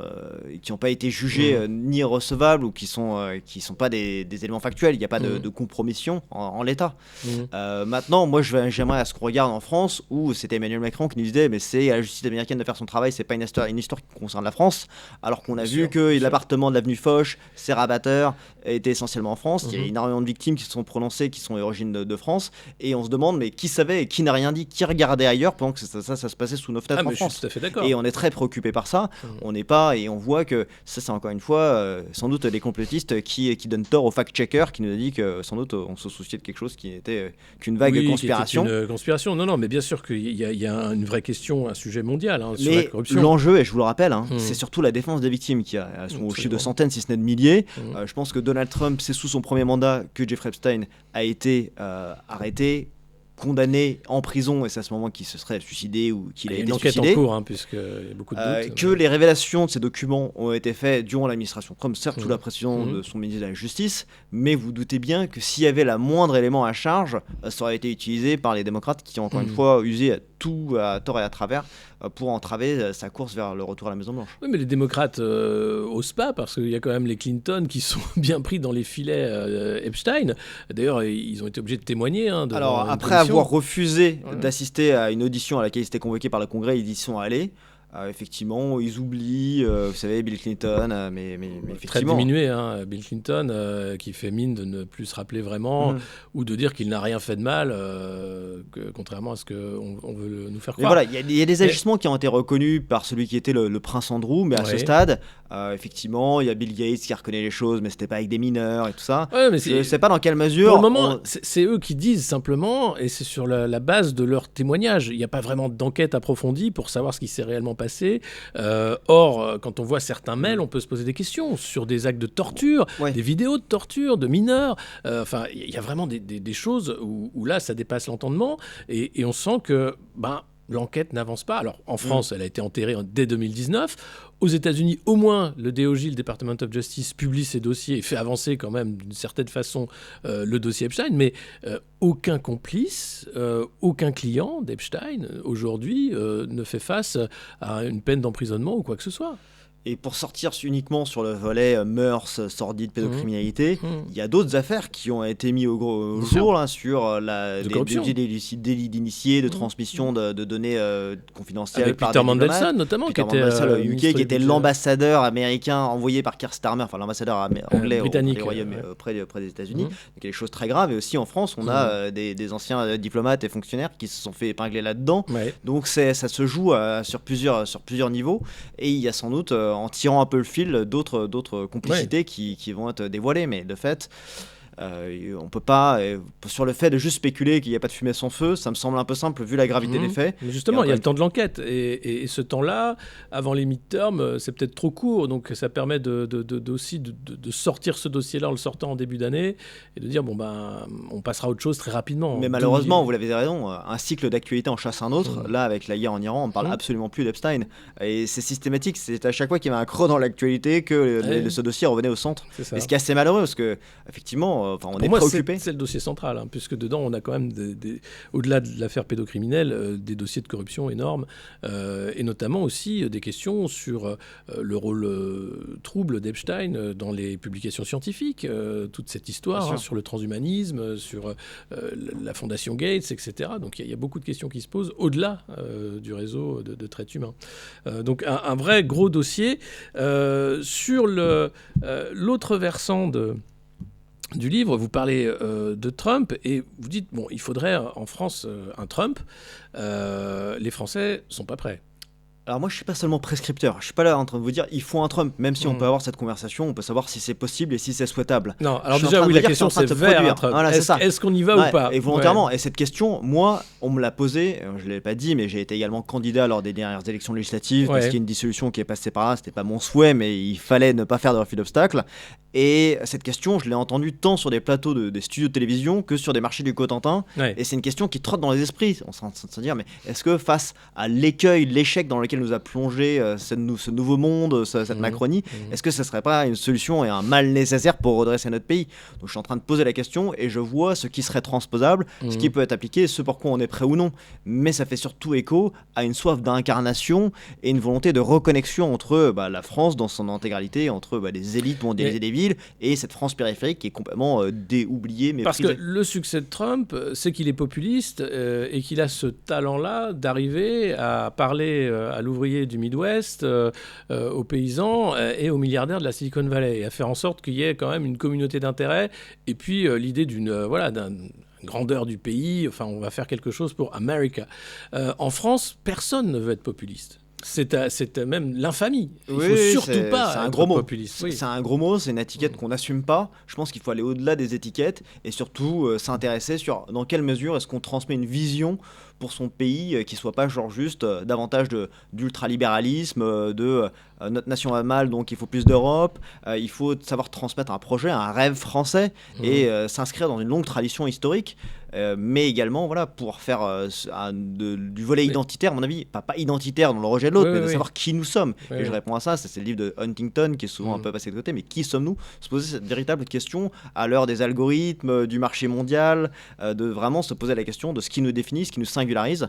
qui n'ont pas été jugés ni recevables ou qui sont pas des éléments factuels. Il n'y a pas de compromission en l'état. Maintenant, moi, j'aimerais à ce qu'on regarde en France, où c'était Emmanuel Macron qui nous disait mais c'est à la justice américaine de faire son travail, c'est pas une histoire qui concerne la France, alors qu'on a vu que l'appartement de l'avenue Foch, ses rabatteurs, était essentiellement en France. Il y a énormément de victimes qui se sont prononcées, qui sont d'origine de France, et on se demande mais qui savait et qui n'a rien dit, qui regardait ailleurs pendant que ça se passait sous nos fenêtres en France. Je suis tout à fait d'accord. Et on est très préoccupé par ça. ça. On n'est pas, et on voit que ça, c'est encore une fois sans doute des complotistes qui donnent tort au fact-checker qui nous a dit que sans doute on se souciait de quelque chose qui n'était qu'une vague conspiration. Une conspiration. Non, mais bien sûr qu'il y a une vraie question, un sujet mondial sur mais la corruption. L'enjeu, et je vous le rappelle, c'est surtout la défense des victimes qui sont au chiffre de centaines, si ce n'est de milliers. Je pense que Donald Trump, c'est sous son premier mandat que Jeffrey Epstein a été arrêté, condamné en prison, et c'est à ce moment qu'il se serait suicidé ou qu'il a été suicidé. Il y a une enquête en cours, puisqu'il y a beaucoup de doutes. Que les révélations de ces documents ont été faites durant l'administration Trump, certes sous la pression de son ministre de la Justice, mais vous doutez bien que s'il y avait la moindre élément à charge, ça aurait été utilisé par les démocrates qui ont encore une fois usé à tort et à travers pour entraver sa course vers le retour à la Maison-Blanche. Oui, mais les démocrates osent pas, parce qu'il y a quand même les Clinton qui sont bien pris dans les filets Epstein. D'ailleurs, ils ont été obligés de témoigner. Alors, après avoir refusé d'assister à une audition à laquelle ils étaient convoqués par le Congrès, ils y sont allés. Effectivement, ils oublient, vous savez, Bill Clinton, mais effectivement... Très diminué, Bill Clinton, qui fait mine de ne plus se rappeler vraiment, ou de dire qu'il n'a rien fait de mal, contrairement à ce qu'on veut nous faire croire. Mais voilà, il y a des agissements qui ont été reconnus par celui qui était le prince Andrew, mais à ce stade, effectivement, il y a Bill Gates qui reconnaît les choses, mais c'était pas avec des mineurs et tout ça. Ouais, mais je ne sais pas dans quelle mesure... Pour le moment, c'est eux qui disent simplement, et c'est sur la base de leur témoignage. Il n'y a pas vraiment d'enquête approfondie pour savoir ce qui s'est réellement passé. Or, quand on voit certains mails, on peut se poser des questions sur des actes de torture, des vidéos de torture de mineurs. Enfin, il y a vraiment des choses où là, ça dépasse l'entendement, et on sent que l'enquête n'avance pas. Alors, en France, elle a été enterrée dès 2019. Aux États-Unis, au moins, le DOJ, le Department of Justice, publie ses dossiers et fait avancer quand même d'une certaine façon le dossier Epstein, mais aucun complice, aucun client d'Epstein, aujourd'hui, ne fait face à une peine d'emprisonnement ou quoi que ce soit. Et pour sortir uniquement sur le volet mœurs, sordide, pédocriminalité, il y a d'autres affaires qui ont été mises au jour là, sur des délits d'initiés, de transmission de données confidentielles. Avec par Peter des Mandelson notamment, Peter Mandelson, UK, qui était l'ambassadeur américain envoyé par Keir Starmer, enfin l'ambassadeur anglais britannique, au Royaume, auprès des États-Unis. Donc il y a des choses très graves. Et aussi en France, on a des anciens diplomates et fonctionnaires qui se sont fait épingler là-dedans. Donc ça se joue sur plusieurs niveaux. Et il y a sans doute... en tirant un peu le fil d'autres complicités qui vont être dévoilées, mais de fait on peut pas sur le fait de juste spéculer qu'il n'y a pas de fumée sans feu, ça me semble un peu simple vu la gravité des faits. Mais justement, il y a le temps de l'enquête et ce temps-là, avant les midterms, c'est peut-être trop court, donc ça permet aussi de sortir ce dossier-là en le sortant en début d'année et de dire on passera à autre chose très rapidement. Mais malheureusement, vous l'avez raison, un cycle d'actualité en chasse un autre. Là, avec la guerre en Iran, on ne parle absolument plus d'Epstein, et c'est systématique, c'est à chaque fois qu'il y avait un creux dans l'actualité que ce dossier revenait au centre. Et ce qui est assez malheureux, parce que effectivement on est préoccupé. C'est le dossier central, puisque dedans on a quand même au-delà de l'affaire pédocriminelle, des dossiers de corruption énormes, et notamment aussi des questions sur le rôle trouble d'Epstein dans les publications scientifiques, toute cette histoire sur le transhumanisme, sur la fondation Gates, etc. Donc il y a beaucoup de questions qui se posent au-delà du réseau de traite humain. Donc un vrai gros dossier. Sur l'autre versant du livre, vous parlez de Trump et vous dites, il faudrait en France un Trump. Les Français sont pas prêts. Alors moi je suis pas seulement prescripteur, je suis pas là en train de vous dire il faut un Trump, même si on peut avoir cette conversation, on peut savoir si c'est possible et si c'est souhaitable. Non, alors déjà la question c'est vers un Trump. Voilà, est-ce qu'on y va ou pas? Et volontairement, et cette question, moi on me l'a posée, je l'ai pas dit, mais j'ai été également candidat lors des dernières élections législatives, parce qu'il y a une dissolution qui est passée par là, c'était pas mon souhait, mais il fallait ne pas faire de refus d'obstacle. Et cette question, je l'ai entendue tant sur des plateaux des studios de télévision que sur des marchés du Cotentin. Et c'est une question qui trotte dans les esprits. On s'en se dire, mais est-ce que face à l'échec dans lequel nous a plongé ce nouveau monde, cette Macronie, est-ce que ce serait pas une solution et un mal nécessaire pour redresser notre pays? Donc je suis en train de poser la question et je vois ce qui serait transposable, ce qui peut être appliqué, ce pour quoi on est prêt ou non. Mais ça fait surtout écho à une soif d'incarnation et une volonté de reconnexion entre la France dans son intégralité, entre les élites mondialisées des villes et cette France périphérique qui est complètement oubliée, méprisée. Parce que le succès de Trump, c'est qu'il est populiste et qu'il a ce talent-là d'arriver à parler à l'ouvrier du Midwest, aux paysans et aux milliardaires de la Silicon Valley, et à faire en sorte qu'il y ait quand même une communauté d'intérêt et puis l'idée d'une grandeur du pays. Enfin, on va faire quelque chose pour America. En France, personne ne veut être populiste. C'est même l'infamie. Il Oui, faut surtout pas c'est un être gros mot. populiste. Oui. C'est un gros mot, c'est une étiquette qu'on n'assume pas. Je pense qu'il faut aller au-delà des étiquettes et surtout s'intéresser sur dans quelle mesure est-ce qu'on transmet une vision pour son pays qui soit pas genre juste davantage d'ultralibéralisme, notre nation va mal donc il faut plus d'Europe. Il faut savoir transmettre un projet, un rêve français et s'inscrire dans une longue tradition historique. Mais également voilà, pour faire du volet identitaire, à mon avis, pas identitaire dans le rejet de l'autre, mais de savoir qui nous sommes. Et je réponds à ça, c'est le livre de Huntington qui est souvent un peu passé de côté, mais qui sommes-nous? Se poser cette véritable question à l'heure des algorithmes, du marché mondial, de vraiment se poser la question de ce qui nous définit, ce qui nous singularise,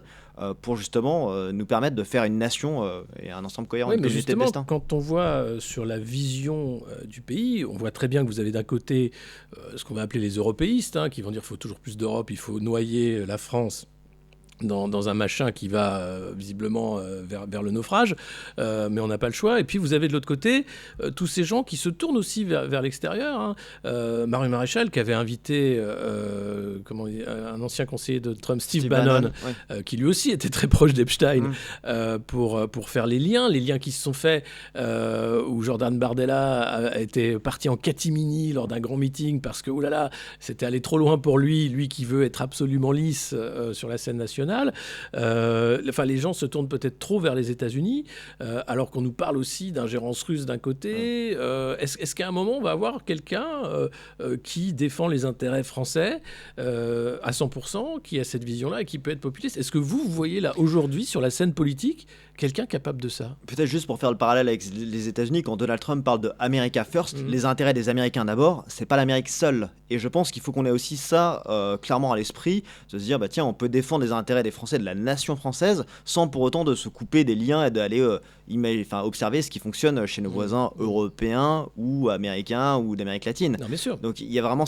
pour justement nous permettre de faire une nation et un ensemble cohérent, une communauté de destin. Quand on voit sur la vision du pays, on voit très bien que vous avez d'un côté ce qu'on va appeler les européistes, qui vont dire qu'il faut toujours plus d'Europe, il faut noyer la France dans un machin qui va visiblement vers le naufrage, mais on n'a pas le choix. Et puis vous avez de l'autre côté tous ces gens qui se tournent aussi vers l'extérieur. Mario Maréchal qui avait invité un ancien conseiller de Trump, Steve Bannon, qui lui aussi était très proche d'Epstein, pour faire les liens qui se sont faits, où Jordan Bardella était parti en catimini lors d'un grand meeting parce que c'était allé trop loin pour lui qui veut être absolument lisse sur la scène nationale. Les gens se tournent peut-être trop vers les États-Unis, alors qu'on nous parle aussi d'ingérence russe d'un côté. Est-ce qu'à un moment, on va avoir quelqu'un qui défend les intérêts français à 100%, qui a cette vision-là et qui peut être populiste? Est-ce que vous voyez là, aujourd'hui, sur la scène politique, quelqu'un capable de ça? Peut-être juste pour faire le parallèle avec les États-Unis, quand Donald Trump parle de America First, les intérêts des Américains d'abord, c'est pas l'Amérique seule. Et je pense qu'il faut qu'on ait aussi ça clairement à l'esprit, de se dire tiens, on peut défendre les intérêts des Français, de la nation française, sans pour autant de se couper des liens et d'aller observer ce qui fonctionne chez nos voisins européens ou américains ou d'Amérique latine. Non, bien sûr. Donc il y a vraiment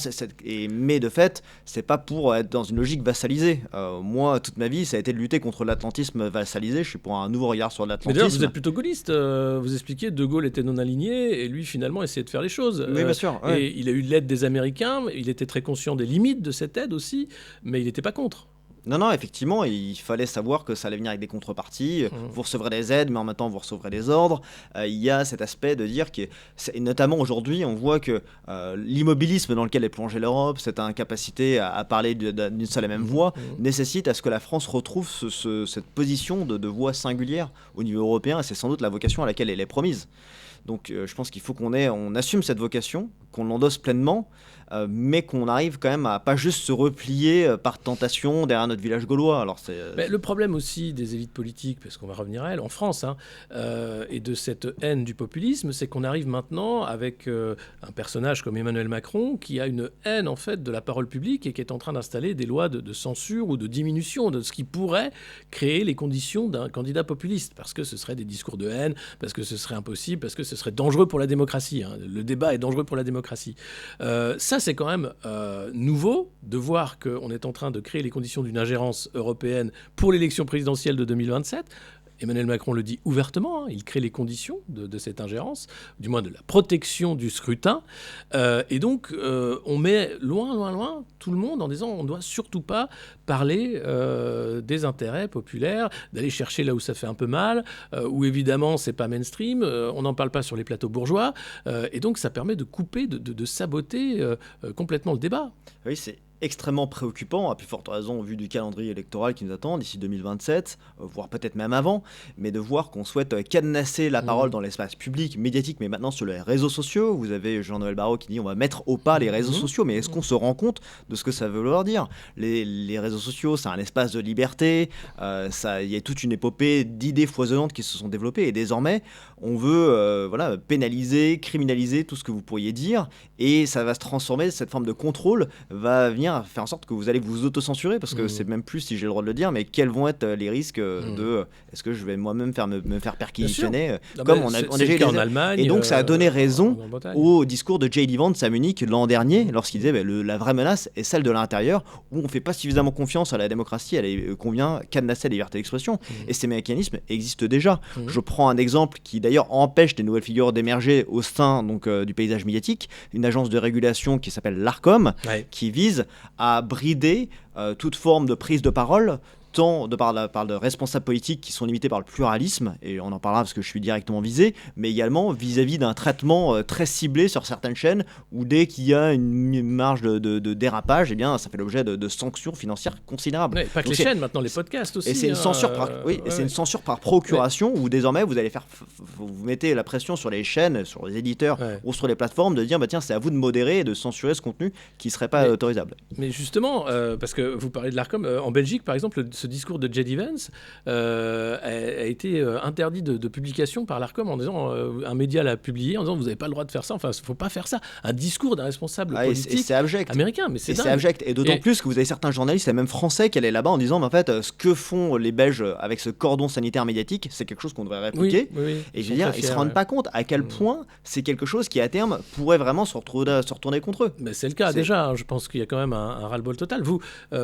mais de fait, c'est pas pour être dans une logique vassalisée. Moi, toute ma vie, ça a été de lutter contre l'atlantisme vassalisé. Je suis pour un nouveau regard sur l'atlantisme. Mais d'ailleurs, vous êtes plutôt gaulliste. Vous expliquiez De Gaulle était non aligné et lui, finalement, essayait de faire les choses. Oui, bien sûr. Ouais. Et il a eu l'aide des Américains. Il était très conscient des limites de cette aide aussi, mais il n'était pas contre. Non, effectivement, il fallait savoir que ça allait venir avec des contreparties. Vous recevrez des aides, mais en même temps, vous recevrez des ordres. Il y a cet aspect de dire que, et notamment aujourd'hui, on voit que l'immobilisme dans lequel est plongée l'Europe, cette incapacité à parler d'une seule et même voix, nécessite à ce que la France retrouve cette position de voix singulière au niveau européen, et c'est sans doute la vocation à laquelle elle est promise. Donc je pense qu'il faut on assume cette vocation, qu'on l'endosse pleinement, mais qu'on arrive quand même à pas juste se replier par tentation derrière notre village gaulois. Alors Mais le problème aussi des élites politiques, parce qu'on va revenir à elles, en France, et de cette haine du populisme, c'est qu'on arrive maintenant avec un personnage comme Emmanuel Macron qui a une haine en fait de la parole publique et qui est en train d'installer des lois de censure ou de diminution de ce qui pourrait créer les conditions d'un candidat populiste, parce que ce serait des discours de haine, parce que ce serait impossible, parce que ce serait dangereux pour la démocratie. Le débat est dangereux pour la démocratie. Ça, c'est quand même nouveau de voir qu'on est en train de créer les conditions d'une ingérence européenne pour l'élection présidentielle de 2027. Emmanuel Macron le dit ouvertement, il crée les conditions de cette ingérence, du moins de la protection du scrutin. Et donc, on met loin tout le monde en disant on ne doit surtout pas parler des intérêts populaires, d'aller chercher là où ça fait un peu mal, où évidemment c'est pas mainstream, on n'en parle pas sur les plateaux bourgeois. Et donc, ça permet de couper, de saboter complètement le débat. Oui, c'est extrêmement préoccupant, à plus forte raison au vu du calendrier électoral qui nous attend d'ici 2027, voire peut-être même avant, mais de voir qu'on souhaite cadenasser la parole dans l'espace public, médiatique, mais maintenant sur les réseaux sociaux. Vous avez Jean-Noël Barrot qui dit on va mettre au pas les réseaux sociaux, mais est-ce qu'on se rend compte de ce que ça veut vouloir dire? Les réseaux sociaux, c'est un espace de liberté, il y a toute une épopée d'idées foisonnantes qui se sont développées, et désormais on veut pénaliser, criminaliser tout ce que vous pourriez dire, et ça va se transformer, cette forme de contrôle va venir faire en sorte que vous allez vous autocensurer, parce que c'est même plus si j'ai le droit de le dire, mais quels vont être les risques de est-ce que je vais moi-même me faire perquisitionner comme on a déjà eu en Allemagne, et donc ça a donné raison au discours de J.D. Vance à Munich l'an dernier, lorsqu'il disait la vraie menace est celle de l'intérieur, où on fait pas suffisamment confiance à la démocratie, qu'on vient cadenasser la liberté d'expression, et ces mécanismes existent déjà. Je prends un exemple qui d'ailleurs empêche des nouvelles figures d'émerger au sein du paysage médiatique, une agence de régulation qui s'appelle l'ARCOM, qui vise à brider toute forme de prise de parole tant de par de responsables politiques qui sont limités par le pluralisme, et on en parlera parce que je suis directement visé, mais également vis-à-vis d'un traitement très ciblé sur certaines chaînes, où dès qu'il y a une marge de dérapage, eh bien, ça fait l'objet de sanctions financières considérables. Ouais, pas que les chaînes, maintenant les podcasts aussi. Et c'est une censure une censure par procuration, où désormais vous allez vous mettez la pression sur les chaînes, sur les éditeurs ou sur les plateformes de dire tiens, c'est à vous de modérer et de censurer ce contenu qui serait pas autorisable. Mais justement, parce que vous parlez de l'Arcom, en Belgique par exemple, ce discours de J.D. Vance a été interdit de publication par l'Arcom en disant un média l'a publié en disant vous n'avez pas le droit de faire ça, enfin il faut pas faire ça. Un discours d'un responsable politique c'est abject. Américain, mais c'est abject. Et d'autant plus que vous avez certains journalistes, et même français, qui allaient là-bas en disant mais en fait ce que font les Belges avec ce cordon sanitaire médiatique, c'est quelque chose qu'on devrait répliquer. Et je veux dire, ils se rendent pas compte à quel point c'est quelque chose qui à terme pourrait vraiment se retourner contre eux. Mais c'est le cas déjà, hein, je pense qu'il y a quand même un ras-le-bol total. Vous,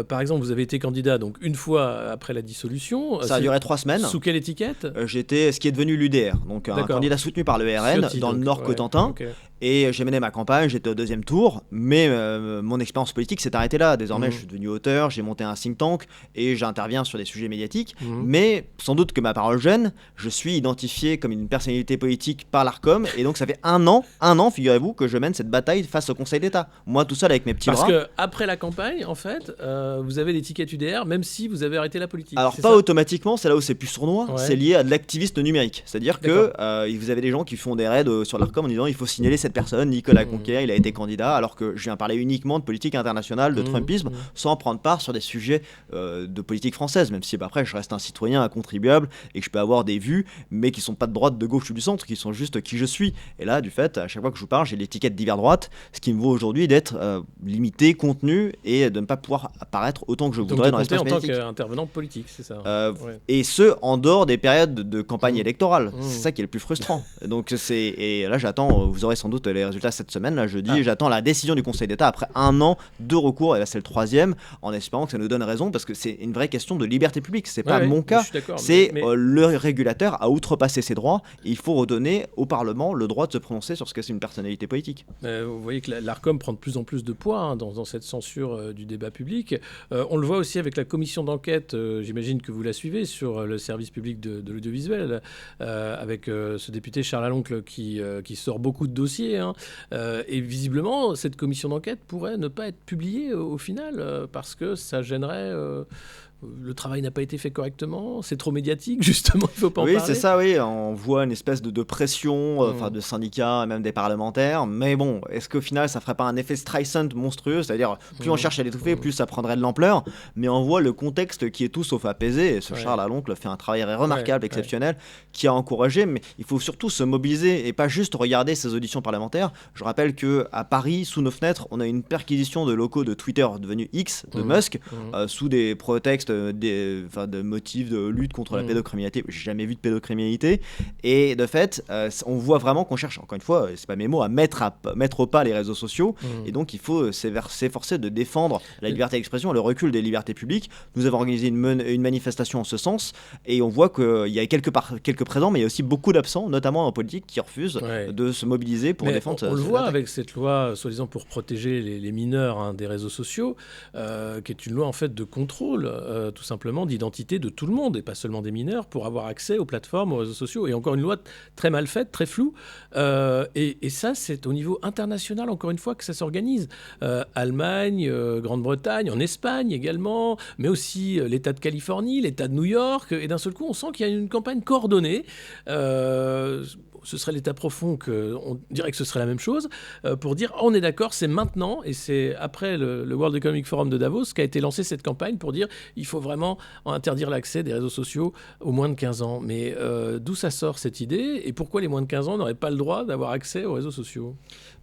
par exemple, vous avez été candidat donc une fois après la dissolution. Ça a duré 3 semaines. Sous quelle étiquette ? J'étais ce qui est devenu l'UDR, donc un candidat soutenu par le RN dans le Nord Cotentin. Et j'ai mené ma campagne, j'étais au 2e tour, mais mon expérience politique s'est arrêtée là. Désormais, je suis devenu auteur, j'ai monté un think tank et j'interviens sur des sujets médiatiques. Mais sans doute que ma parole gêne, je suis identifié comme une personnalité politique par l'Arcom, et donc ça fait un an, figurez-vous, que je mène cette bataille face au Conseil d'État. Moi, tout seul avec mes petits bras. Parce qu'après la campagne, en fait, vous avez l'étiquette UDR, même si vous avez arrêté la politique. Alors, pas automatiquement, c'est là où c'est plus sournois, c'est lié à de l'activisme numérique. C'est-à-dire que vous avez des gens qui font des raids sur l'Arcom en disant il faut signaler cette personne, Nicolas Conquer, il a été candidat, alors que je viens parler uniquement de politique internationale, de Trumpisme, sans prendre part sur des sujets de politique française, même si après je reste un citoyen, un contribuable, et que je peux avoir des vues, mais qui sont pas de droite, de gauche ou du centre, qui sont juste qui je suis. Et là, du fait, à chaque fois que je vous parle, j'ai l'étiquette d'hiver droite, ce qui me vaut aujourd'hui d'être limité, contenu, et de ne pas pouvoir apparaître autant que je voudrais dans l'espace médiatique. En tant qu'intervenant politique, c'est ça. Et ce, en dehors des périodes de campagne électorale. C'est ça qui est le plus frustrant. Donc et là, j'attends, vous aurez sans doute les résultats cette semaine, là, jeudi, j'attends la décision du Conseil d'État après un an de recours, et là c'est le 3e, en espérant que ça nous donne raison, parce que c'est une vraie question de liberté publique. C'est pas mon cas, c'est le régulateur a outrepassé ses droits, et il faut redonner au Parlement le droit de se prononcer sur ce que c'est une personnalité politique. Vous voyez que l'Arcom prend de plus en plus de poids dans cette censure du débat public. On le voit aussi avec la commission d'enquête, j'imagine que vous la suivez, sur le service public de l'audiovisuel, avec ce député Charles Aloncle qui sort beaucoup de dossiers. Et visiblement, cette commission d'enquête pourrait ne pas être publiée au final, parce que ça gênerait... le travail n'a pas été fait correctement, c'est trop médiatique, justement, il ne faut pas en parler. Oui, c'est ça, on voit une espèce de pression de syndicats et même des parlementaires, mais bon, est-ce qu'au final ça ferait pas un effet Streisand monstrueux, c'est-à-dire plus on cherche à l'étouffer, plus ça prendrait de l'ampleur, mais on voit le contexte qui est tout sauf apaisé, et ce Charles Aloncle fait un travail remarquable, exceptionnel, qui a encouragé, mais il faut surtout se mobiliser et pas juste regarder ces auditions parlementaires. Je rappelle qu'à Paris, sous nos fenêtres, on a une perquisition de locaux de Twitter devenu X, de Musk, sous des prétextes de motifs de lutte contre la pédocriminalité. J'ai jamais vu de pédocriminalité, et de fait on voit vraiment qu'on cherche, encore une fois, c'est pas mes mots, à mettre au pas les réseaux sociaux, et donc il faut s'efforcer de défendre la liberté d'expression, le recul des libertés publiques. Nous avons organisé une manifestation en ce sens, et on voit qu'il y a quelques présents, mais il y a aussi beaucoup d'absents, notamment en politique, qui refusent de se mobiliser pour défendre. On le voit avec cette loi, soi-disant pour protéger les mineurs des réseaux sociaux, qui est une loi en fait de contrôle, tout simplement d'identité de tout le monde, et pas seulement des mineurs, pour avoir accès aux plateformes, aux réseaux sociaux. Et encore une loi très mal faite, très floue. Et ça, c'est au niveau international, encore une fois, que ça s'organise. Allemagne, Grande-Bretagne, en Espagne également, mais aussi l'État de Californie, l'État de New York. Et d'un seul coup, on sent qu'il y a une campagne coordonnée. Ce serait l'État profond, on dirait que ce serait la même chose, pour dire on est d'accord, c'est maintenant, et c'est après le World Economic Forum de Davos qu'a été lancée cette campagne pour dire il faut vraiment interdire l'accès des réseaux sociaux aux moins de 15 ans. Mais d'où ça sort cette idée, et pourquoi les moins de 15 ans n'auraient pas le droit d'avoir accès aux réseaux sociaux ?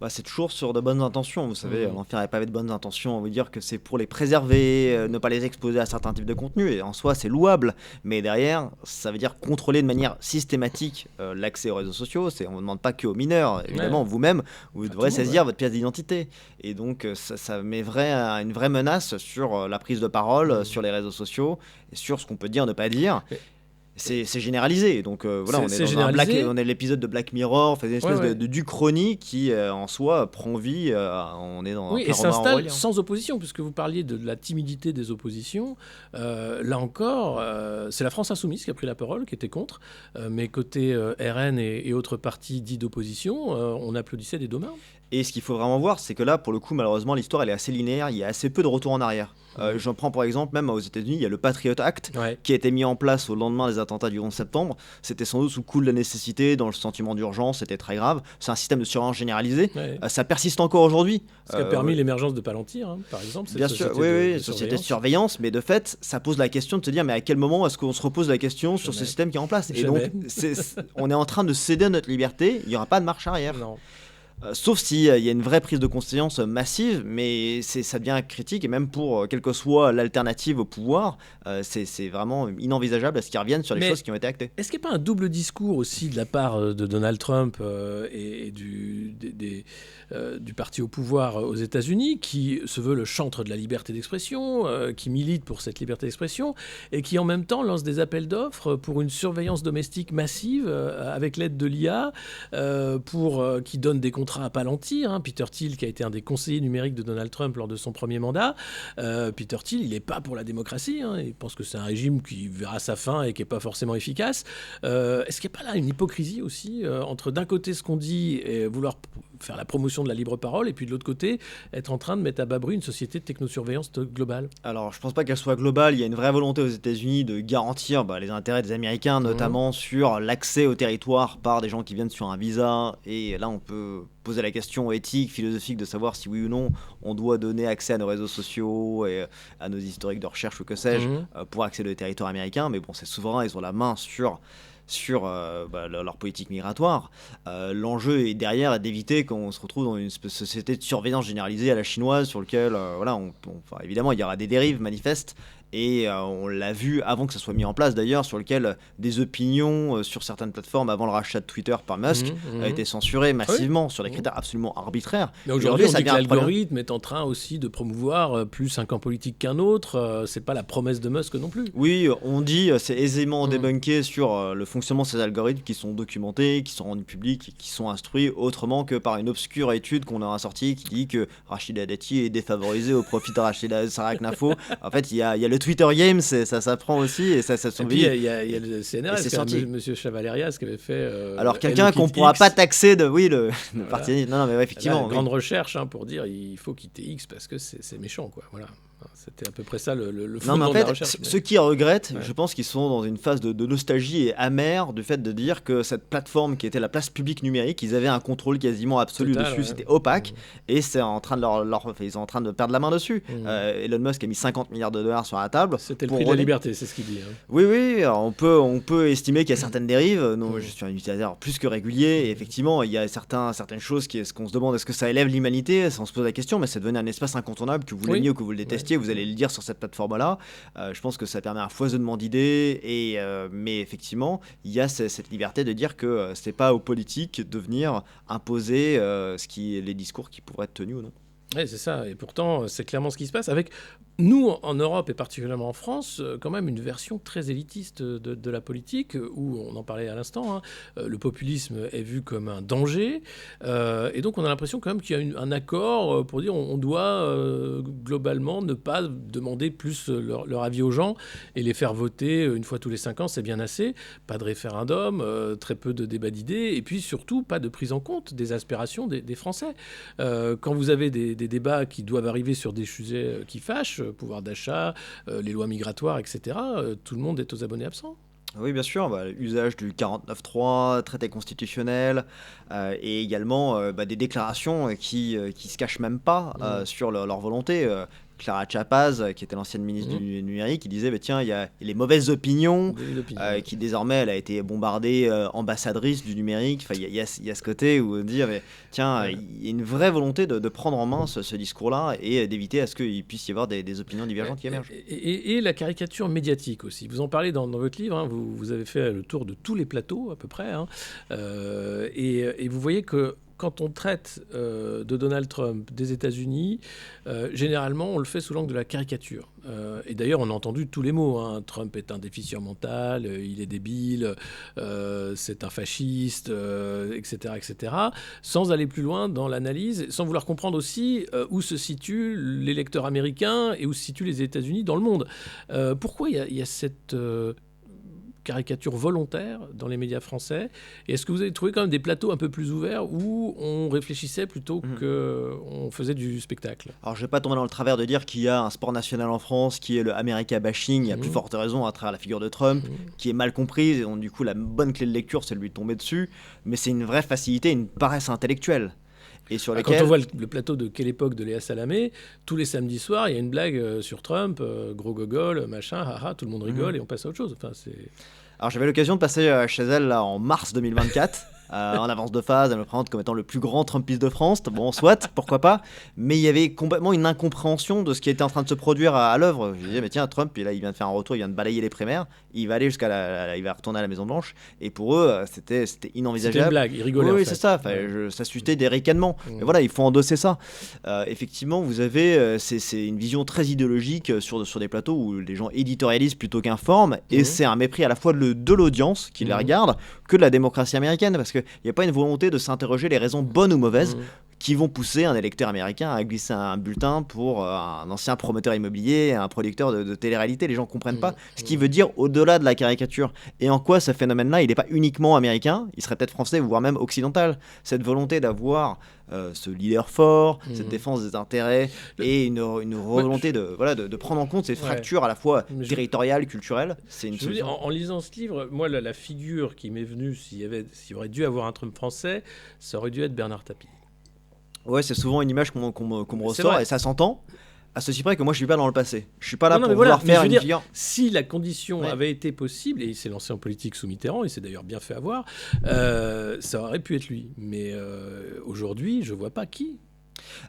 C'est toujours sur de bonnes intentions, vous savez, l'enfer n'est pavé de bonnes intentions. On veut dire que c'est pour les préserver, ne pas les exposer à certains types de contenus, et en soi c'est louable, mais derrière ça veut dire contrôler de manière systématique l'accès aux réseaux sociaux. On ne demande pas que aux mineurs, évidemment, vous-même vous devrez saisir votre pièce d'identité, et donc ça met une vraie menace sur la prise de parole, sur les réseaux sociaux, et sur ce qu'on peut dire, ne pas dire. C'est généralisé, donc voilà, on est dans on est l'épisode de Black Mirror, enfin, une espèce de d'Uchronie qui en soi prend vie, on est dans et s'installe sans opposition, puisque vous parliez de la timidité des oppositions. Là encore, c'est la France Insoumise qui a pris la parole, qui était contre, mais côté RN et autres partis dits d'opposition, on applaudissait des deux mains. Et ce qu'il faut vraiment voir, c'est que là, pour le coup, malheureusement, l'histoire elle est assez linéaire, il y a assez peu de retour en arrière. J'en prends pour exemple, même aux États-Unis, il y a le Patriot Act qui a été mis en place au lendemain des attentats du 11 septembre. C'était sans doute sous le coup de la nécessité, dans le sentiment d'urgence, c'était très grave. C'est un système de surveillance généralisé. Ça persiste encore aujourd'hui. Ce qui a permis l'émergence de Palantir, hein, par exemple. Bien sûr, oui, société de surveillance, mais de fait, ça pose la question de se dire, mais à quel moment est-ce qu'on se repose la question sur ce système qui est en place ? Et donc, on est en train de céder à notre liberté, il n'y aura pas de marche arrière. Non. Sauf s'il y a une vraie prise de conscience massive, mais ça devient critique, et même pour quelle que soit l'alternative au pouvoir, c'est vraiment inenvisageable à ce qu'ils reviennent sur les choses qui ont été actées. Est-ce qu'il n'y a pas un double discours aussi de la part de Donald Trump et du parti au pouvoir aux États-Unis, qui se veut le chantre de la liberté d'expression, qui milite pour cette liberté d'expression, et qui en même temps lance des appels d'offres pour une surveillance domestique massive avec l'aide de l'IA, qui donne des contrats à Palantir, hein. Peter Thiel, qui a été un des conseillers numériques de Donald Trump lors de son premier mandat. Peter Thiel, il n'est pas pour la démocratie, hein. Il pense que c'est un régime qui verra sa fin et qui n'est pas forcément efficace. Est-ce qu'il n'y a pas là une hypocrisie aussi entre d'un côté ce qu'on dit et vouloir faire la promotion de la libre parole, et puis de l'autre côté être en train de mettre à bas bruit une société de technosurveillance globale? Alors je pense pas qu'elle soit globale, il y a une vraie volonté aux États-Unis de garantir les intérêts des Américains, notamment sur l'accès au territoire par des gens qui viennent sur un visa, et là on peut poser la question éthique, philosophique de savoir si oui ou non on doit donner accès à nos réseaux sociaux et à nos historiques de recherche ou que sais-je pour accéder au territoire américain, mais bon, c'est souverain, ils ont la main sur leur politique migratoire. L'enjeu est derrière d'éviter qu'on se retrouve dans une société de surveillance généralisée à la chinoise sur lequel évidemment il y aura des dérives manifestes, et on l'a vu avant que ça soit mis en place d'ailleurs, sur lequel des opinions sur certaines plateformes avant le rachat de Twitter par Musk a été censurées massivement sur des critères absolument arbitraires. Mais aujourd'hui, on dit que l'algorithme est en train aussi de promouvoir plus un camp politique qu'un autre. C'est pas la promesse de Musk non plus. Oui, on dit, c'est aisément débunké sur le fonctionnement de ces algorithmes qui sont documentés, qui sont rendus publics, qui sont instruits autrement que par une obscure étude qu'on a sortie qui dit que Rachida Dati est défavorisé au profit de Rachida Saraknafo. En fait, il y a le Twitter Games, ça s'apprend aussi, et ça et puis il y a le CNRS, monsieur Chavalerias, qui avait fait alors quelqu'un qu'on pourra pas taxer de le parti. Non, mais effectivement, là, grande recherche pour dire il faut quitter X parce que c'est méchant, quoi. Voilà. C'était à peu près ça le fondement de la recherche. Ceux qui regrettent, je pense qu'ils sont dans une phase de nostalgie et amère du fait de dire que cette plateforme qui était la place publique numérique, ils avaient un contrôle quasiment absolu dessus, c'était opaque, et c'est en train de ils sont en train de perdre la main dessus. Elon Musk a mis 50 milliards de dollars sur la table. C'était le prix de la liberté, c'est ce qu'il dit. Oui, alors on peut estimer qu'il y a certaines dérives. Non, je suis un utilisateur plus que régulier, et effectivement, il y a certaines choses ce qu'on se demande, est-ce que ça élève l'humanité? On se pose la question, mais c'est devenu un espace incontournable, que vous l'aimiez ou que vous le détestiez, vous allez le dire sur cette plateforme-là. Je pense que ça permet un foisonnement d'idées, mais effectivement, il y a cette liberté de dire que c'est pas aux politiques de venir imposer les discours qui pourraient être tenus ou non. Oui, c'est ça. Et pourtant, c'est clairement ce qui se passe avec nous, en Europe et particulièrement en France, quand même une version très élitiste de la politique, où on en parlait à l'instant, le populisme est vu comme un danger, et donc on a l'impression quand même qu'il y a un accord pour dire on doit globalement ne pas demander plus leur avis aux gens et les faire voter une fois tous les 5 ans, c'est bien assez. Pas de référendum, très peu de débat d'idées, et puis surtout pas de prise en compte des aspirations des Français. Quand vous avez des débats qui doivent arriver sur des sujets qui fâchent, pouvoir d'achat, les lois migratoires, etc., tout le monde est aux abonnés absents. Oui, bien sûr, usage du 49.3, traité constitutionnel, et également des déclarations qui se cachent même pas sur leur volonté. Clara Chapaz, qui était l'ancienne ministre du numérique, qui disait tiens, il y a les mauvaises opinions, qui désormais elle a été bombardée ambassadrice du numérique. Enfin, il y a ce côté où on dit tiens, il y a une vraie volonté de prendre en main ce discours-là et d'éviter à ce qu'il puisse y avoir des opinions divergentes qui émergent. Et la caricature médiatique aussi. Vous en parlez dans votre livre, vous avez fait le tour de tous les plateaux à peu près, et vous voyez que quand on traite de Donald Trump des États-Unis, généralement, on le fait sous l'angle de la caricature. Et d'ailleurs, on a entendu tous les mots. Trump est un déficient mental, il est débile, c'est un fasciste, etc., etc., sans aller plus loin dans l'analyse, sans vouloir comprendre aussi où se situent les lecteurs américains et où se situent les États-Unis dans le monde. Pourquoi il y a cette caricature volontaire dans les médias français? Et est-ce que vous avez trouvé quand même des plateaux un peu plus ouverts où on réfléchissait plutôt qu'on faisait du spectacle? Alors je vais pas tomber dans le travers de dire qu'il y a un sport national en France qui est le America bashing, il y a plus forte raison à travers la figure de Trump, qui est mal comprise, et donc du coup la bonne clé de lecture c'est de lui tomber dessus, mais c'est une vraie facilité, une paresse intellectuelle. Et sur Quand on voit le plateau de Quelle époque de Léa Salamé, tous les samedis soirs, il y a une blague sur Trump, gros gogol, machin, haha, tout le monde rigole et on passe à autre chose. Enfin, Alors j'avais l'occasion de passer chez elle là, en mars 2024. En avance de phase, elle me présente comme étant le plus grand Trumpiste de France. Bon, soit, pourquoi pas. Mais il y avait complètement une incompréhension de ce qui était en train de se produire à l'œuvre. Je disais, mais tiens, Trump, il vient de faire un retour, il vient de balayer les primaires, il va aller il va retourner à la Maison Blanche. Et pour eux, c'était inenvisageable. C'était une blague, ils rigolaient. Oui, c'est ça. Enfin, ça suscitait des ricanements. Mais voilà, il faut endosser ça. Effectivement, vous avez, c'est une vision très idéologique sur des plateaux où les gens éditorialisent plutôt qu'informent. Et c'est un mépris à la fois de l'audience qui les regarde que de la démocratie américaine, parce qu'il n'y a pas une volonté de s'interroger les raisons bonnes ou mauvaises qui vont pousser un électeur américain à glisser un bulletin pour un ancien promoteur immobilier, un producteur de télé-réalité. Les gens ne comprennent pas ce qui veut dire au-delà de la caricature. Et en quoi ce phénomène-là, il n'est pas uniquement américain, il serait peut-être français, voire même occidental. Cette volonté d'avoir ce leader fort, cette défense des intérêts et une volonté de prendre en compte ces fractures à la fois territoriales, culturelles, c'est une solution. En lisant ce livre, moi, la figure qui m'est venue, s'il aurait dû avoir un Trump français, ça aurait dû être Bernard Tapie. Ouais, c'est souvent une image qu'on me ressort et ça s'entend. À ceci près que moi je suis pas dans le passé. Je suis pas là pour vouloir faire une figure. Si la condition avait été possible, et il s'est lancé en politique sous Mitterrand, il s'est d'ailleurs bien fait avoir, ça aurait pu être lui. Mais aujourd'hui, je vois pas qui.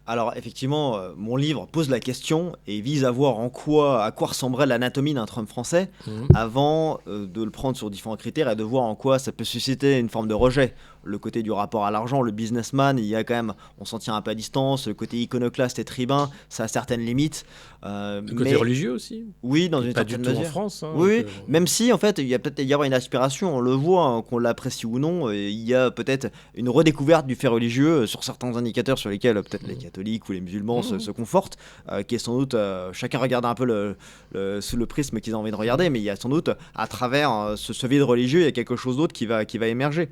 Alors effectivement, mon livre pose la question et vise à voir à quoi ressemblerait l'anatomie d'un Trump français avant de le prendre sur différents critères et de voir en quoi ça peut susciter une forme de rejet. Le côté du rapport à l'argent, le businessman, il y a quand même, on s'en tient un peu à distance. Le côté iconoclaste et tribun, ça a certaines limites. Le côté religieux aussi. Oui, dans une certaine mesure. Pas du tout en France. Oui, même si en fait, il y a peut-être y avoir une aspiration, on le voit, qu'on l'apprécie ou non. Il y a peut-être une redécouverte du fait religieux sur certains indicateurs sur lesquels peut-être les catholiques ou les musulmans se confortent, qui est sans doute, chacun regarde un peu sous le prisme qu'ils ont envie de regarder, mais il y a sans doute à travers ce vide religieux, il y a quelque chose d'autre qui va émerger.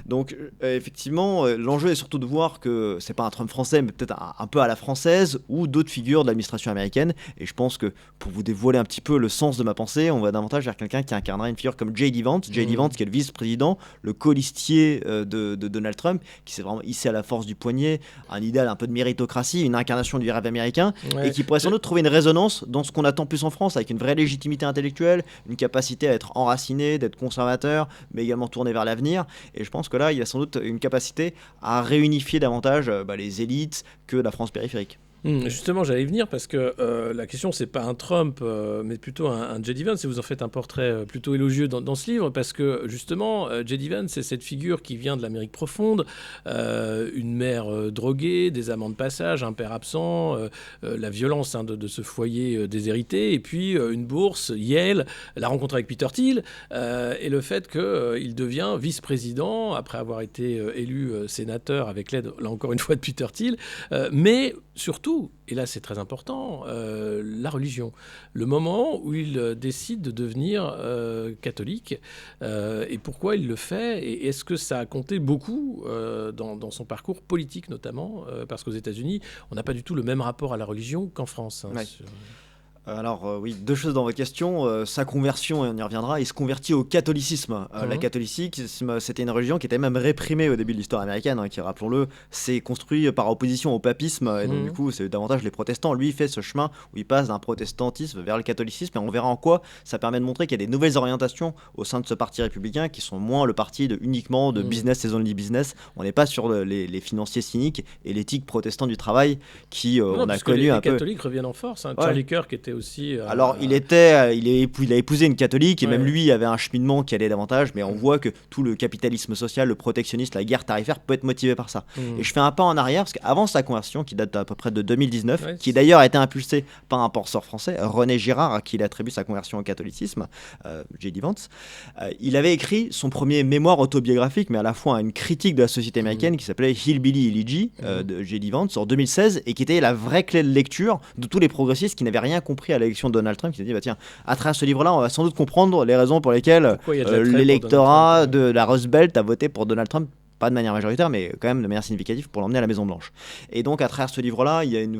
Donc effectivement, l'enjeu est surtout de voir que c'est pas un Trump français, mais peut-être un peu à la française ou d'autres figures de l'administration américaine. Et je pense que pour vous dévoiler un petit peu le sens de ma pensée, on va davantage vers quelqu'un qui incarnerait une figure comme J.D. Vance. J.D. Vance, qui est le vice-président, le colistier de Donald Trump, qui s'est vraiment hissé à la force du poignet, un idéal un peu de méritocratie, une incarnation du rêve américain, et qui pourrait sans doute trouver une résonance dans ce qu'on attend plus en France, avec une vraie légitimité intellectuelle, une capacité à être enraciné, d'être conservateur, mais également tourné vers l'avenir. Et je pense que là, il y a sans doute une capacité à réunifier davantage les élites que la France périphérique. Justement, j'allais y venir parce que la question, c'est pas un Trump, mais plutôt un J.D. Vance. Et vous en faites un portrait plutôt élogieux dans ce livre parce que justement, J.D. Vance, c'est cette figure qui vient de l'Amérique profonde, une mère droguée, des amants de passage, un père absent, la violence de ce foyer déshérité, et puis une bourse, Yale, la rencontre avec Peter Thiel, et le fait qu'il devient vice-président après avoir été élu sénateur avec l'aide, là encore une fois, de Peter Thiel, mais surtout, et là c'est très important, la religion. Le moment où il décide de devenir catholique, et pourquoi il le fait, et est-ce que ça a compté beaucoup dans son parcours politique notamment, parce qu'aux États-Unis, on n'a pas du tout le même rapport à la religion qu'en France. Alors oui, deux choses dans votre question. Sa conversion, et on y reviendra, il se convertit au catholicisme. La catholicisme, c'était une religion qui était même réprimée au début de l'histoire américaine, qui, rappelons-le, s'est construit par opposition au papisme, et donc du coup, c'est davantage les protestants. Lui, il fait ce chemin où il passe d'un protestantisme vers le catholicisme, et on verra en quoi ça permet de montrer qu'il y a des nouvelles orientations au sein de ce parti républicain qui sont moins le parti uniquement de business et only business. On n'est pas sur les financiers cyniques et l'éthique protestante du travail qui on a connu un peu. Les catholiques reviennent en force. Charlie Kirk était aussi. Alors, il a épousé une catholique et Ouais. même lui avait un cheminement qui allait davantage, mais on voit que tout le capitalisme social, le protectionnisme, la guerre tarifaire peut être motivé par ça. Et je fais un pas en arrière parce qu'avant sa conversion, qui date à peu près de 2019, Ouais, qui d'ailleurs a été impulsée par un penseur français, René Girard, à qui il attribue sa conversion au catholicisme, J.D. Vance, il avait écrit son premier mémoire autobiographique, mais à la fois une critique de la société américaine qui s'appelait Hillbilly Elegy de J.D. Vance en 2016 et qui était la vraie clé de lecture de tous les progressistes qui n'avaient rien compris à l'élection de Donald Trump, qui s'est dit bah tiens, à travers ce livre-là, on va sans doute comprendre les raisons pour lesquelles Pourquoi il y a de l'attrait pour l'électorat Donald Trump, de la Rust Belt a voté pour Donald Trump. Pas de manière majoritaire, mais quand même de manière significative pour l'emmener à la Maison Blanche. Et donc, à travers ce livre-là, il y a une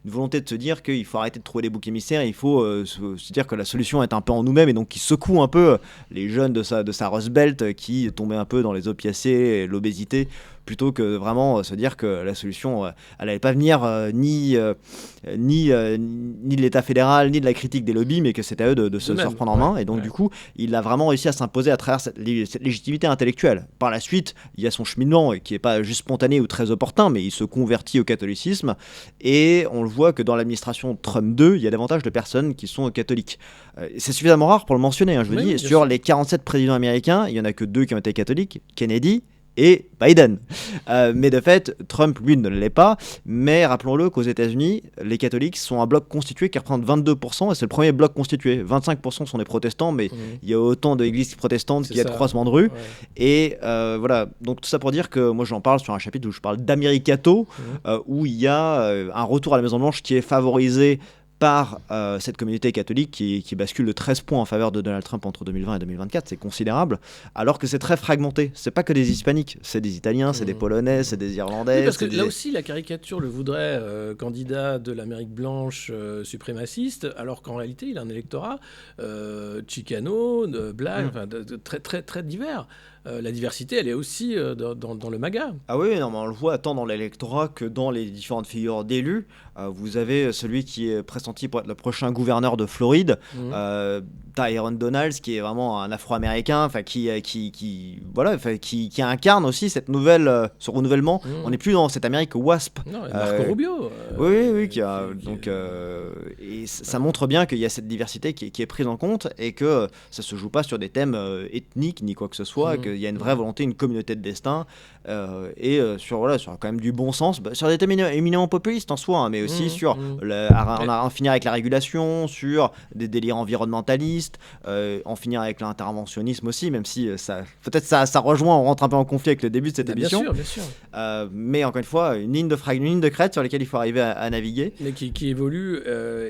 volonté de se dire qu'il faut arrêter de trouver des boucs émissaires, il faut se dire que la solution est un peu en nous-mêmes, et donc qui secoue un peu les jeunes de sa Rust Belt qui tombaient un peu dans les opiacés et l'obésité, plutôt que vraiment se dire que la solution, elle n'allait pas venir ni de l'État fédéral, ni de la critique des lobbies, mais que c'était à eux de se reprendre en main. Et donc, du coup, il a vraiment réussi à s'imposer à travers cette légitimité intellectuelle. Par la suite, il y a son cheminement qui n'est pas juste spontané ou très opportun, mais il se convertit au catholicisme. Et on le voit que dans l'administration Trump 2, il y a davantage de personnes qui sont catholiques. C'est suffisamment rare pour le mentionner, je vous dis. Sur les 47 présidents américains, il n'y en a que 2 qui ont été catholiques, Kennedy et Biden. Mais de fait, Trump, lui, ne l'est pas. Mais rappelons-le qu'aux États-Unis, les catholiques sont un bloc constitué qui représente 22%, et c'est le premier bloc constitué. 25% sont des protestants, mais il y a autant d'églises protestantes qu'il y a de croisements de rue. Et voilà, donc tout ça pour dire que moi j'en parle sur un chapitre où je parle d'Americato, où il y a un retour à la Maison-Blanche qui est favorisé par cette communauté catholique qui bascule de 13 points en faveur de Donald Trump entre 2020 et 2024, c'est considérable, alors que c'est très fragmenté. C'est pas que des hispaniques, c'est des Italiens, c'est des Polonais, c'est des Irlandais. Oui, parce que là aussi, la caricature le voudrait candidat de l'Amérique blanche suprémaciste, alors qu'en réalité, il a un électorat chicano, black, très, très, très divers. La diversité, elle est aussi dans le MAGA. Ah oui, non, mais on le voit tant dans l'électorat que dans les différentes figures d'élus. Vous avez celui qui est pressenti pour être le prochain gouverneur de Floride, Tyrone Donalds, qui est vraiment un Afro-Américain, qui incarne aussi ce renouvellement. On n'est plus dans cette Amérique WASP. Non, Marco Rubio. Oui, et ça montre bien qu'il y a cette diversité qui est prise en compte et que ça se joue pas sur des thèmes ethniques ni quoi que ce soit, qu'il y a une vraie volonté, une communauté de destin sur quand même du bon sens, sur des thèmes éminemment populistes en soi, mais aussi sur en finir avec la régulation, sur des délires environnementalistes, en finir avec l'interventionnisme aussi, même si peut-être ça rejoint, on rentre un peu en conflit avec le début de cette émission. Bien sûr. Mais encore une fois, une ligne de crête sur laquelle il faut arriver à naviguer. Mais qui évolue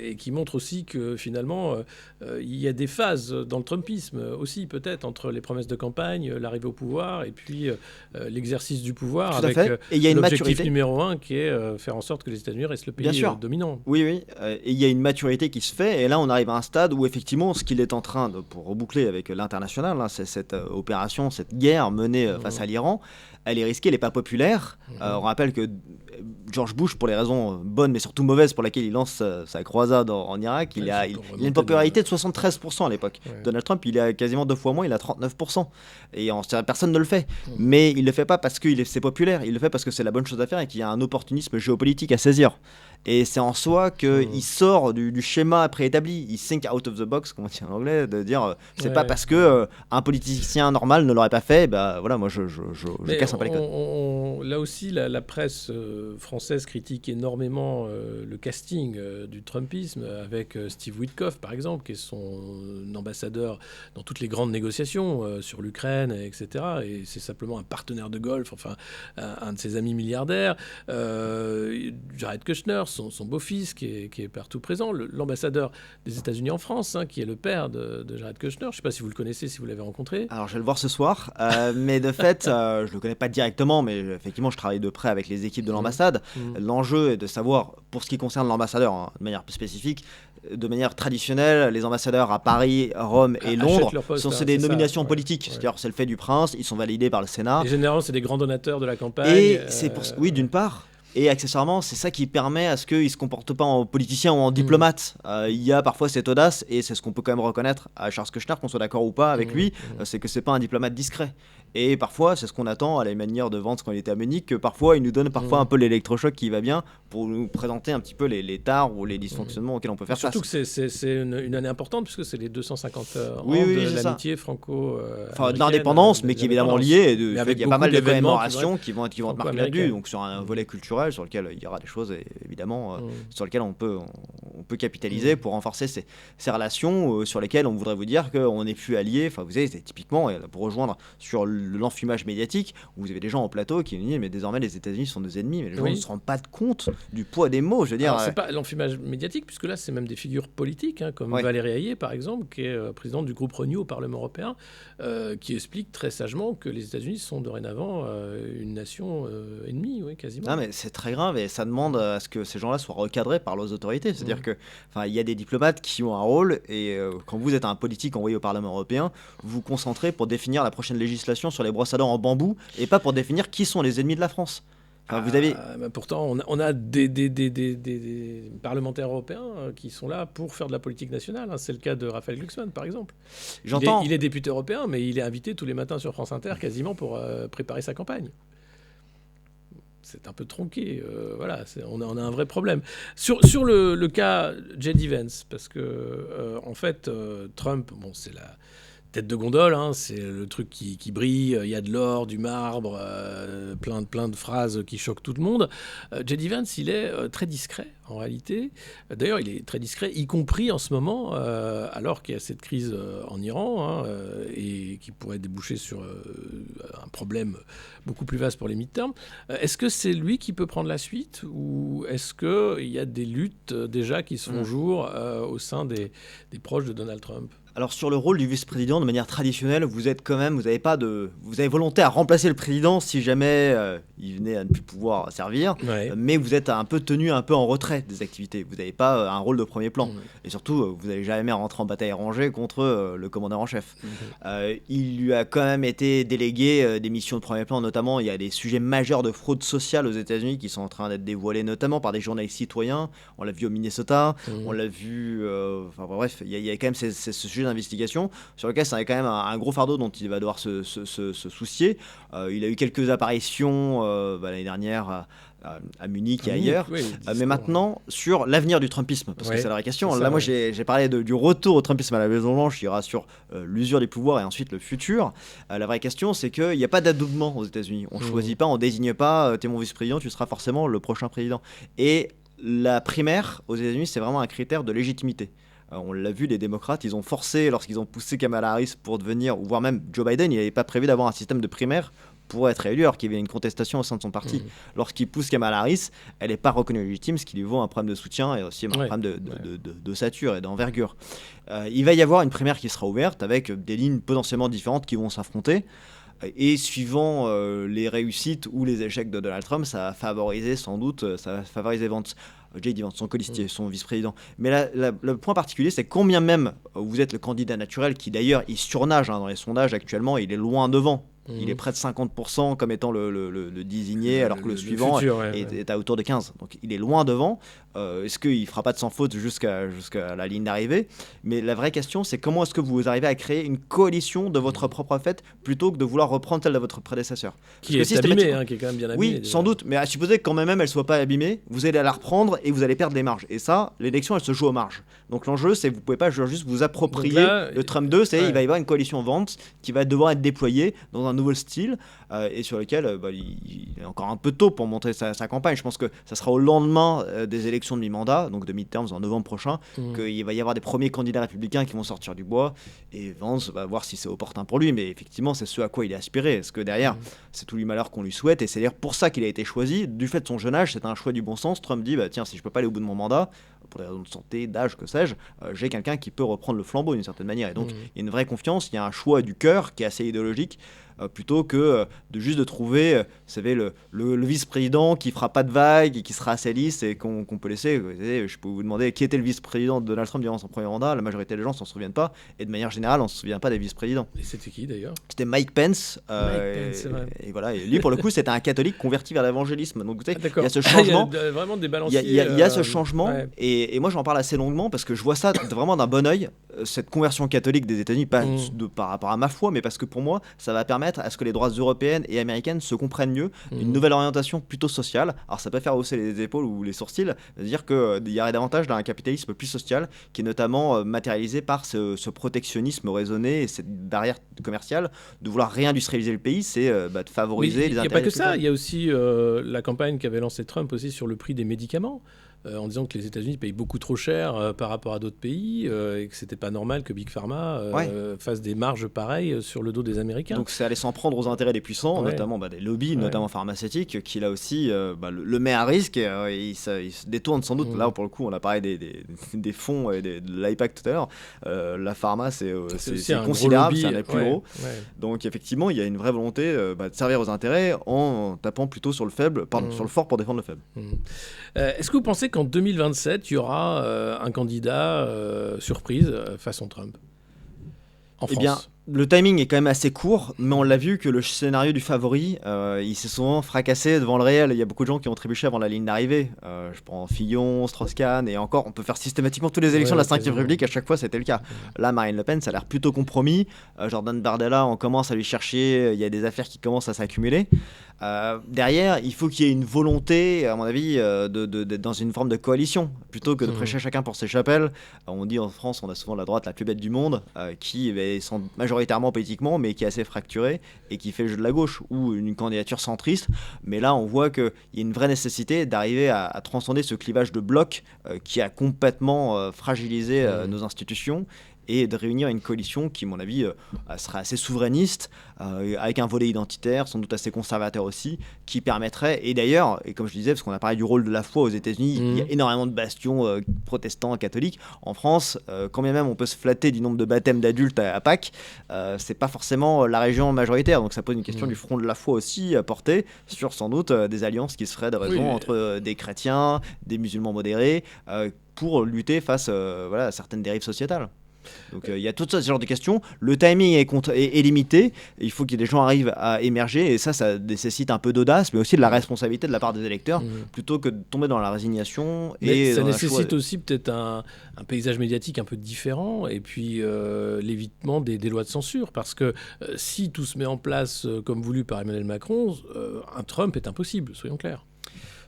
et qui montre aussi que finalement, il y a des phases dans le Trumpisme aussi, peut-être, entre les promesses de campagne, l'arrivée au pouvoir et puis l'exercice du pouvoir, avec et il y a une l'objectif numéro 1 qui est faire en sorte que les États-Unis restent le pays dominant. Oui, et il y a une maturité qui se fait, et là on arrive à un stade où effectivement ce qu'il est en train de, pour reboucler avec l'international, c'est cette opération, cette guerre menée face à l'Iran, elle est risquée, elle n'est pas populaire. On rappelle que George Bush, pour les raisons bonnes mais surtout mauvaises pour lesquelles il lance sa croisade en Irak, il a une popularité de 73% à l'époque. Donald Trump, il a quasiment 2 fois moins, il a 39%. Et personne ne le fait. Mais il ne le fait pas parce que c'est populaire, il le fait parce que c'est la bonne chose à faire et qu'il y a un opportunisme géopolitique à saisir. Et c'est en soi qu'il sort du schéma préétabli. Il think out of the box, comme on dit en anglais, de dire c'est pas parce que un politicien normal ne l'aurait pas fait, moi je casse un peu les codes. Là aussi, la presse française critique énormément le casting du Trumpisme, avec Steve Witkoff, par exemple, qui est son ambassadeur dans toutes les grandes négociations sur l'Ukraine, etc. Et c'est simplement un partenaire de golf, un de ses amis milliardaires. Jared Kushner, son beau-fils qui est partout présent, l'ambassadeur des États-Unis en France, qui est le père de Jared Kushner. Je ne sais pas si vous le connaissez, si vous l'avez rencontré. Alors je vais le voir ce soir, mais de fait, je ne le connais pas directement, mais effectivement je travaille de près avec les équipes de l'ambassade. L'enjeu est de savoir, pour ce qui concerne l'ambassadeur, de manière plus spécifique, de manière traditionnelle, les ambassadeurs à Paris, Rome et Londres c'est des nominations politiques. C'est-à-dire c'est le fait du prince, ils sont validés par le Sénat. Et généralement c'est des grands donateurs de la campagne. Et c'est oui, d'une part. Et accessoirement, c'est ça qui permet à ce qu'ils ne se comportent pas en politicien ou en diplomate. Il y a parfois cette audace, et c'est ce qu'on peut quand même reconnaître à Charles Kushner, qu'on soit d'accord ou pas avec lui, c'est que c'est pas un diplomate discret. Et parfois, c'est ce qu'on attend à la manière de Vance quand il était à Munich, que parfois il nous donne un peu l'électrochoc qui va bien pour nous présenter un petit peu les tares ou les dysfonctionnements auxquels on peut faire face. Surtout que c'est une année importante, puisque c'est les 250 ans de l'amitié franco de l'indépendance, mais qui est évidemment liée. Il y a pas mal de commémorations qui vont être marquées là-dessus, donc sur un volet culturel sur lequel il y aura des choses évidemment sur lesquelles on peut capitaliser pour renforcer ces relations sur lesquelles on voudrait vous dire qu'on n'est plus alliés. Enfin, vous savez, c'est typiquement pour rejoindre sur l'enfumage médiatique, où vous avez des gens en plateau qui nous disent mais désormais les États-Unis sont nos ennemis, mais les gens ne se rendent pas compte du poids des mots. Je veux dire, alors, c'est pas l'enfumage médiatique, puisque là c'est même des figures politiques, comme Valérie Hayé par exemple, qui est présidente du groupe Renew au Parlement européen, qui explique très sagement que les États-Unis sont dorénavant une nation ennemie, quasiment. Non, mais c'est très grave, et ça demande à ce que ces gens-là soient recadrés par leurs autorités. C'est-à-dire que, il y a des diplomates qui ont un rôle, et quand vous êtes un politique envoyé au Parlement européen, vous vous concentrez pour définir la prochaine législation sur les brosses à dents en bambou, et pas pour définir qui sont les ennemis de la France. Vous avez... pourtant, on a des parlementaires européens qui sont là pour faire de la politique nationale. C'est le cas de Raphaël Glucksmann, par exemple. Il est député européen, mais il est invité tous les matins sur France Inter, quasiment pour préparer sa campagne. C'est un peu tronqué. On a un vrai problème. Sur le cas J.D. Vance, parce que, en fait, Trump, c'est la tête de gondole, c'est le truc qui brille, il y a de l'or, du marbre, plein de phrases qui choquent tout le monde. J.D. Vance, il est très discret, en réalité. D'ailleurs, il est très discret, y compris en ce moment, alors qu'il y a cette crise en Iran, et qui pourrait déboucher sur un problème beaucoup plus vaste pour les midterms. Est-ce que c'est lui qui peut prendre la suite, ou est-ce qu'il y a des luttes déjà qui se font jour au sein des proches de Donald Trump ? Alors sur le rôle du vice-président, de manière traditionnelle, vous avez volonté à remplacer le président si jamais il venait à ne plus pouvoir servir, mais vous êtes un peu tenu un peu en retrait des activités. Vous n'avez pas un rôle de premier plan, et surtout vous n'allez jamais rentrer en bataille rangée contre le commandant en chef. Il lui a quand même été délégué des missions de premier plan, notamment il y a des sujets majeurs de fraude sociale aux États-Unis qui sont en train d'être dévoilés, notamment par des journalistes citoyens. On l'a vu au Minnesota, on l'a vu, bref, il y a quand même ce sujet d'investigation sur lequel c'est quand même un gros fardeau dont il va devoir se soucier. Il a eu quelques apparitions l'année dernière à Munich et ailleurs, mais maintenant sur l'avenir du Trumpisme, parce que c'est la vraie question. Là, moi j'ai parlé du retour au Trumpisme à la Maison-Blanche, il y aura sur l'usure des pouvoirs et ensuite le futur. La vraie question, c'est qu'il n'y a pas d'adoubement aux États-Unis. On ne choisit pas, on ne désigne pas t'es mon vice-président, tu seras forcément le prochain président. Et la primaire aux États-Unis, c'est vraiment un critère de légitimité. On l'a vu, les démocrates, ils ont forcé, lorsqu'ils ont poussé Kamala Harris pour devenir, voire même Joe Biden, il n'avait pas prévu d'avoir un système de primaire pour être élu, alors qu'il y avait une contestation au sein de son parti. Lorsqu'il pousse Kamala Harris, elle n'est pas reconnue légitime, ce qui lui vaut un problème de soutien et aussi un problème d'ossature et d'envergure. Il va y avoir une primaire qui sera ouverte avec des lignes potentiellement différentes qui vont s'affronter. Et suivant les réussites ou les échecs de Donald Trump, ça va favoriser sans doute, Vance. J.D. Vance, son colistier, son vice-président. Mais le point particulier, c'est combien même vous êtes le candidat naturel, qui d'ailleurs, il surnage dans les sondages actuellement, il est loin devant. Il est près de 50% comme étant le désigné, alors que le suivant est à autour de 15%. Donc il est loin devant. Est-ce qu'il ne fera pas de sans faute jusqu'à la ligne d'arrivée ? Mais la vraie question, c'est comment est-ce que vous arrivez à créer une coalition de votre propre fait plutôt que de vouloir reprendre celle de votre prédécesseur ? Qui est abîmée, qui est quand même bien abîmée. Oui, déjà. Sans doute, mais à supposer que quand même elle ne soit pas abîmée, vous allez la reprendre et vous allez perdre des marges. Et ça, l'élection, elle se joue aux marges. Donc l'enjeu, c'est que vous ne pouvez pas juste vous approprier le Trump 2, il va y avoir une coalition Vance qui va devoir être déployée dans un nouveau style et sur lequel il est encore un peu tôt pour montrer sa campagne. Je pense que ça sera au lendemain des élections de mi-mandat, donc de midterms en novembre prochain, qu'il va y avoir des premiers candidats républicains qui vont sortir du bois, et Vance va voir si c'est opportun pour lui, mais effectivement c'est ce à quoi il est aspiré, parce que derrière c'est tout le malheur qu'on lui souhaite, et c'est d'ailleurs pour ça qu'il a été choisi. Du fait de son jeune âge, c'est un choix du bon sens. Trump dit tiens, si je peux pas aller au bout de mon mandat pour des raisons de santé, d'âge, que sais-je, j'ai quelqu'un qui peut reprendre le flambeau d'une certaine manière, et donc il y a une vraie confiance, il y a un choix du cœur qui est assez idéologique, plutôt que de trouver, vous savez, le vice-président qui fera pas de vagues et qui sera assez lisse et qu'on peut laisser. Je peux vous demander qui était le vice-président de Donald Trump durant son premier mandat. La majorité des gens s'en souviennent pas, et de manière générale on se souvient pas des vice-présidents. Et c'était qui d'ailleurs ? C'était Mike Pence. C'est vrai. Et voilà, et lui pour le coup c'était un catholique converti vers l'évangélisme. Donc vous savez, il y a ce changement. Il y a vraiment des balanciers. Il y a ce changement, et moi j'en parle assez longuement parce que je vois ça vraiment d'un bon œil. cette conversion catholique des États-Unis, pas par rapport à ma foi, mais parce que pour moi, ça va permettre à ce que les droites européennes et américaines se comprennent mieux, une nouvelle orientation plutôt sociale. Alors ça peut faire hausser les épaules ou les sourcils, c'est-à-dire qu'il y aurait davantage d'un capitalisme plus social, qui est notamment matérialisé par ce protectionnisme raisonné et cette barrière commerciale, de vouloir réindustrialiser le pays, c'est de favoriser les intérêts. Il n'y a pas que ça, il y a aussi la campagne qu'avait lancée Trump aussi sur le prix des médicaments. En disant que les États-Unis payent beaucoup trop cher par rapport à d'autres pays et que c'était pas normal que Big Pharma fasse des marges pareilles sur le dos des Américains. Donc c'est aller s'en prendre aux intérêts des puissants, notamment des lobbies, notamment pharmaceutiques, qui là aussi le met à risque et il se détourne sans doute. Là pour le coup, on a parlé des fonds et de l'IPAC tout à l'heure. La pharma, c'est considérable, c'est un des plus gros. Donc effectivement, il y a une vraie volonté de servir aux intérêts en tapant plutôt sur le faible, sur le fort pour défendre le faible. Est-ce que vous pensez qu'en 2027, il y aura un candidat surprise façon Trump en France? Bien, le timing est quand même assez court, mais on l'a vu que le scénario du favori, il s'est souvent fracassé devant le réel. Il y a beaucoup de gens qui ont trébuché avant la ligne d'arrivée. Je prends Fillon, Strauss-Kahn, et encore, on peut faire systématiquement toutes les élections de la 5e République, à chaque fois c'était le cas. Là, Marine Le Pen, ça a l'air plutôt compromis. Jordan Bardella, on commence à lui chercher, il y a des affaires qui commencent à s'accumuler. Derrière, il faut qu'il y ait une volonté, à mon avis, d'être dans une forme de coalition, plutôt que de prêcher chacun pour ses chapelles. On dit en France, on a souvent la droite la plus bête du monde, qui est majoritairement politiquement, mais qui est assez fracturée et qui fait le jeu de la gauche, ou une candidature centriste. Mais là, on voit qu'il y a une vraie nécessité d'arriver à transcender ce clivage de blocs qui a complètement fragilisé nos institutions, et de réunir une coalition qui, à mon avis, sera assez souverainiste, avec un volet identitaire, sans doute assez conservateur aussi, qui permettrait, et d'ailleurs, et comme je disais, parce qu'on a parlé du rôle de la foi aux États-Unis, il y a énormément de bastions protestants, catholiques. En France, quand bien même on peut se flatter du nombre de baptêmes d'adultes à Pâques, c'est pas forcément la région majoritaire, donc ça pose une question du front de la foi aussi à porter sur sans doute des alliances qui se feraient de raison entre des chrétiens, des musulmans modérés, pour lutter face à certaines dérives sociétales. Donc il y a tout ce genre de questions. Le timing est limité. Il faut que des gens arrivent à émerger, et ça nécessite un peu d'audace, mais aussi de la responsabilité de la part des électeurs, plutôt que de tomber dans la résignation. Mais ça nécessite aussi peut-être un paysage médiatique un peu différent, et puis l'évitement des lois de censure, parce que si tout se met en place comme voulu par Emmanuel Macron, un Trump est impossible, soyons clairs.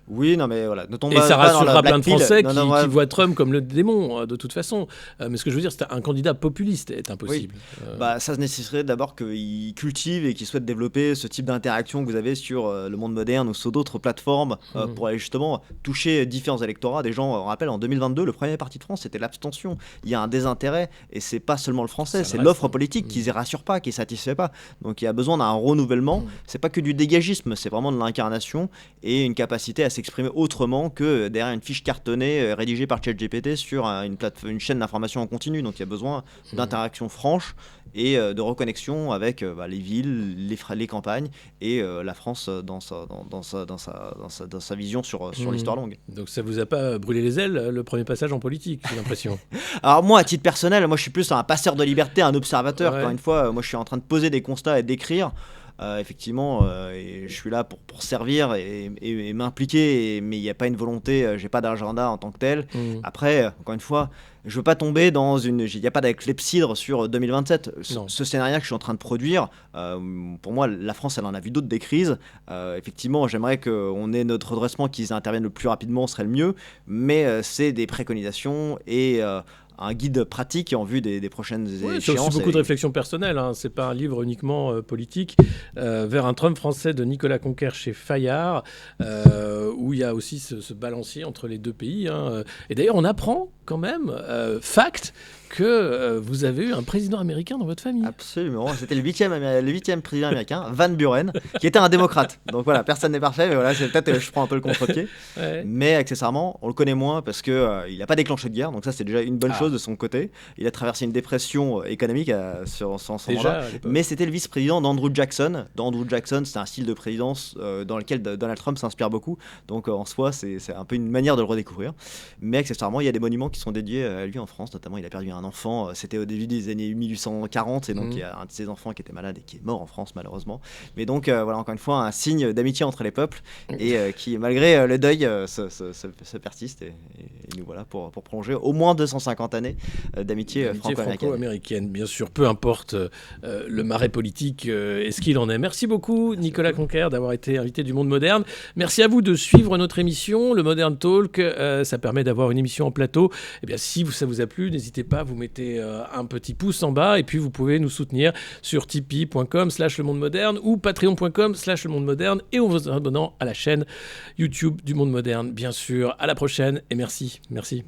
Oui, non, mais voilà. Et ça rassurera plein de Français qui voient Trump comme le démon, de toute façon. Mais ce que je veux dire, c'est un candidat populiste est impossible. Oui. Ça nécessiterait d'abord qu'il cultive et qu'il souhaite développer ce type d'interaction que vous avez sur le monde moderne ou sur d'autres plateformes pour aller justement toucher différents électorats. Des gens, on rappelle, en 2022, le premier parti de France, c'était l'abstention. Il y a un désintérêt, et c'est pas seulement le français, c'est l'offre politique qui ne rassure pas, qui ne satisfait pas. Donc il y a besoin d'un renouvellement. C'est pas que du dégagisme, c'est vraiment de l'incarnation et une capacité à s'exprimer autrement que derrière une fiche cartonnée rédigée par ChatGPT sur une chaîne d'information en continu. Donc il y a besoin d'interactions franches et de reconnexion avec les villes, les campagnes et la France dans sa vision sur l'histoire longue. Donc ça vous a pas brûlé les ailes, le premier passage en politique, j'ai l'impression? Alors moi, à titre personnel, je suis plus un passeur de liberté, un observateur. Encore une fois, moi je suis en train de poser des constats et d'écrire. Effectivement, et je suis là pour servir et m'impliquer, mais il n'y a pas une volonté, j'ai pas d'agenda en tant que tel. Après, encore une fois, je veux pas tomber dans il n'y a pas de clepsydre sur 2027. Ce scénario que je suis en train de produire, pour moi, la France, elle en a vu d'autres des crises. Effectivement, j'aimerais qu'on ait notre redressement qui intervienne le plus rapidement, serait le mieux, mais c'est des préconisations et un guide pratique en vue des prochaines échéances. C'est aussi beaucoup de réflexion personnelle, c'est pas un livre uniquement politique. Vers un Trump français de Nicolas Conquer chez Fayard, où il y a aussi ce balancier entre les deux pays. Et d'ailleurs, on apprend quand même, fact, que vous avez eu un président américain dans votre famille. Absolument, c'était le 8e président américain, Van Buren, qui était un démocrate. Donc voilà, personne n'est parfait, mais voilà, c'est peut-être je prends un peu le contre-pied. Mais accessoirement, on le connaît moins parce qu'il n'a pas déclenché de guerre, donc ça c'est déjà une bonne chose de son côté. Il a traversé une dépression économique sur son mandat, mais c'était le vice-président d'Andrew Jackson. Andrew Jackson, c'est un style de présidence dans lequel Donald Trump s'inspire beaucoup, donc en soi c'est un peu une manière de le redécouvrir. Mais accessoirement, il y a des monuments qui sont dédiés à lui en France, notamment il a perdu un enfant, c'était au début des années 1840, et donc il y a un de ces enfants qui était malade et qui est mort en France malheureusement. Mais donc voilà, encore une fois, un signe d'amitié entre les peuples, et qui malgré le deuil se persiste, et nous voilà pour prolonger au moins 250 années d'amitié franco-américaine. Bien sûr, peu importe le marais politique et ce qu'il en est. Merci beaucoup Nicolas Conquer d'avoir été invité du Monde Moderne. Merci à vous de suivre notre émission, le Modern Talk. Ça permet d'avoir une émission en plateau. Eh bien, si ça vous a plu, n'hésitez pas, vous mettez un petit pouce en bas, et puis vous pouvez nous soutenir sur tipeee.com/le monde moderne ou patreon.com/le monde moderne, et en vous abonnant à la chaîne YouTube du Monde Moderne, bien sûr. À la prochaine, et merci. Merci.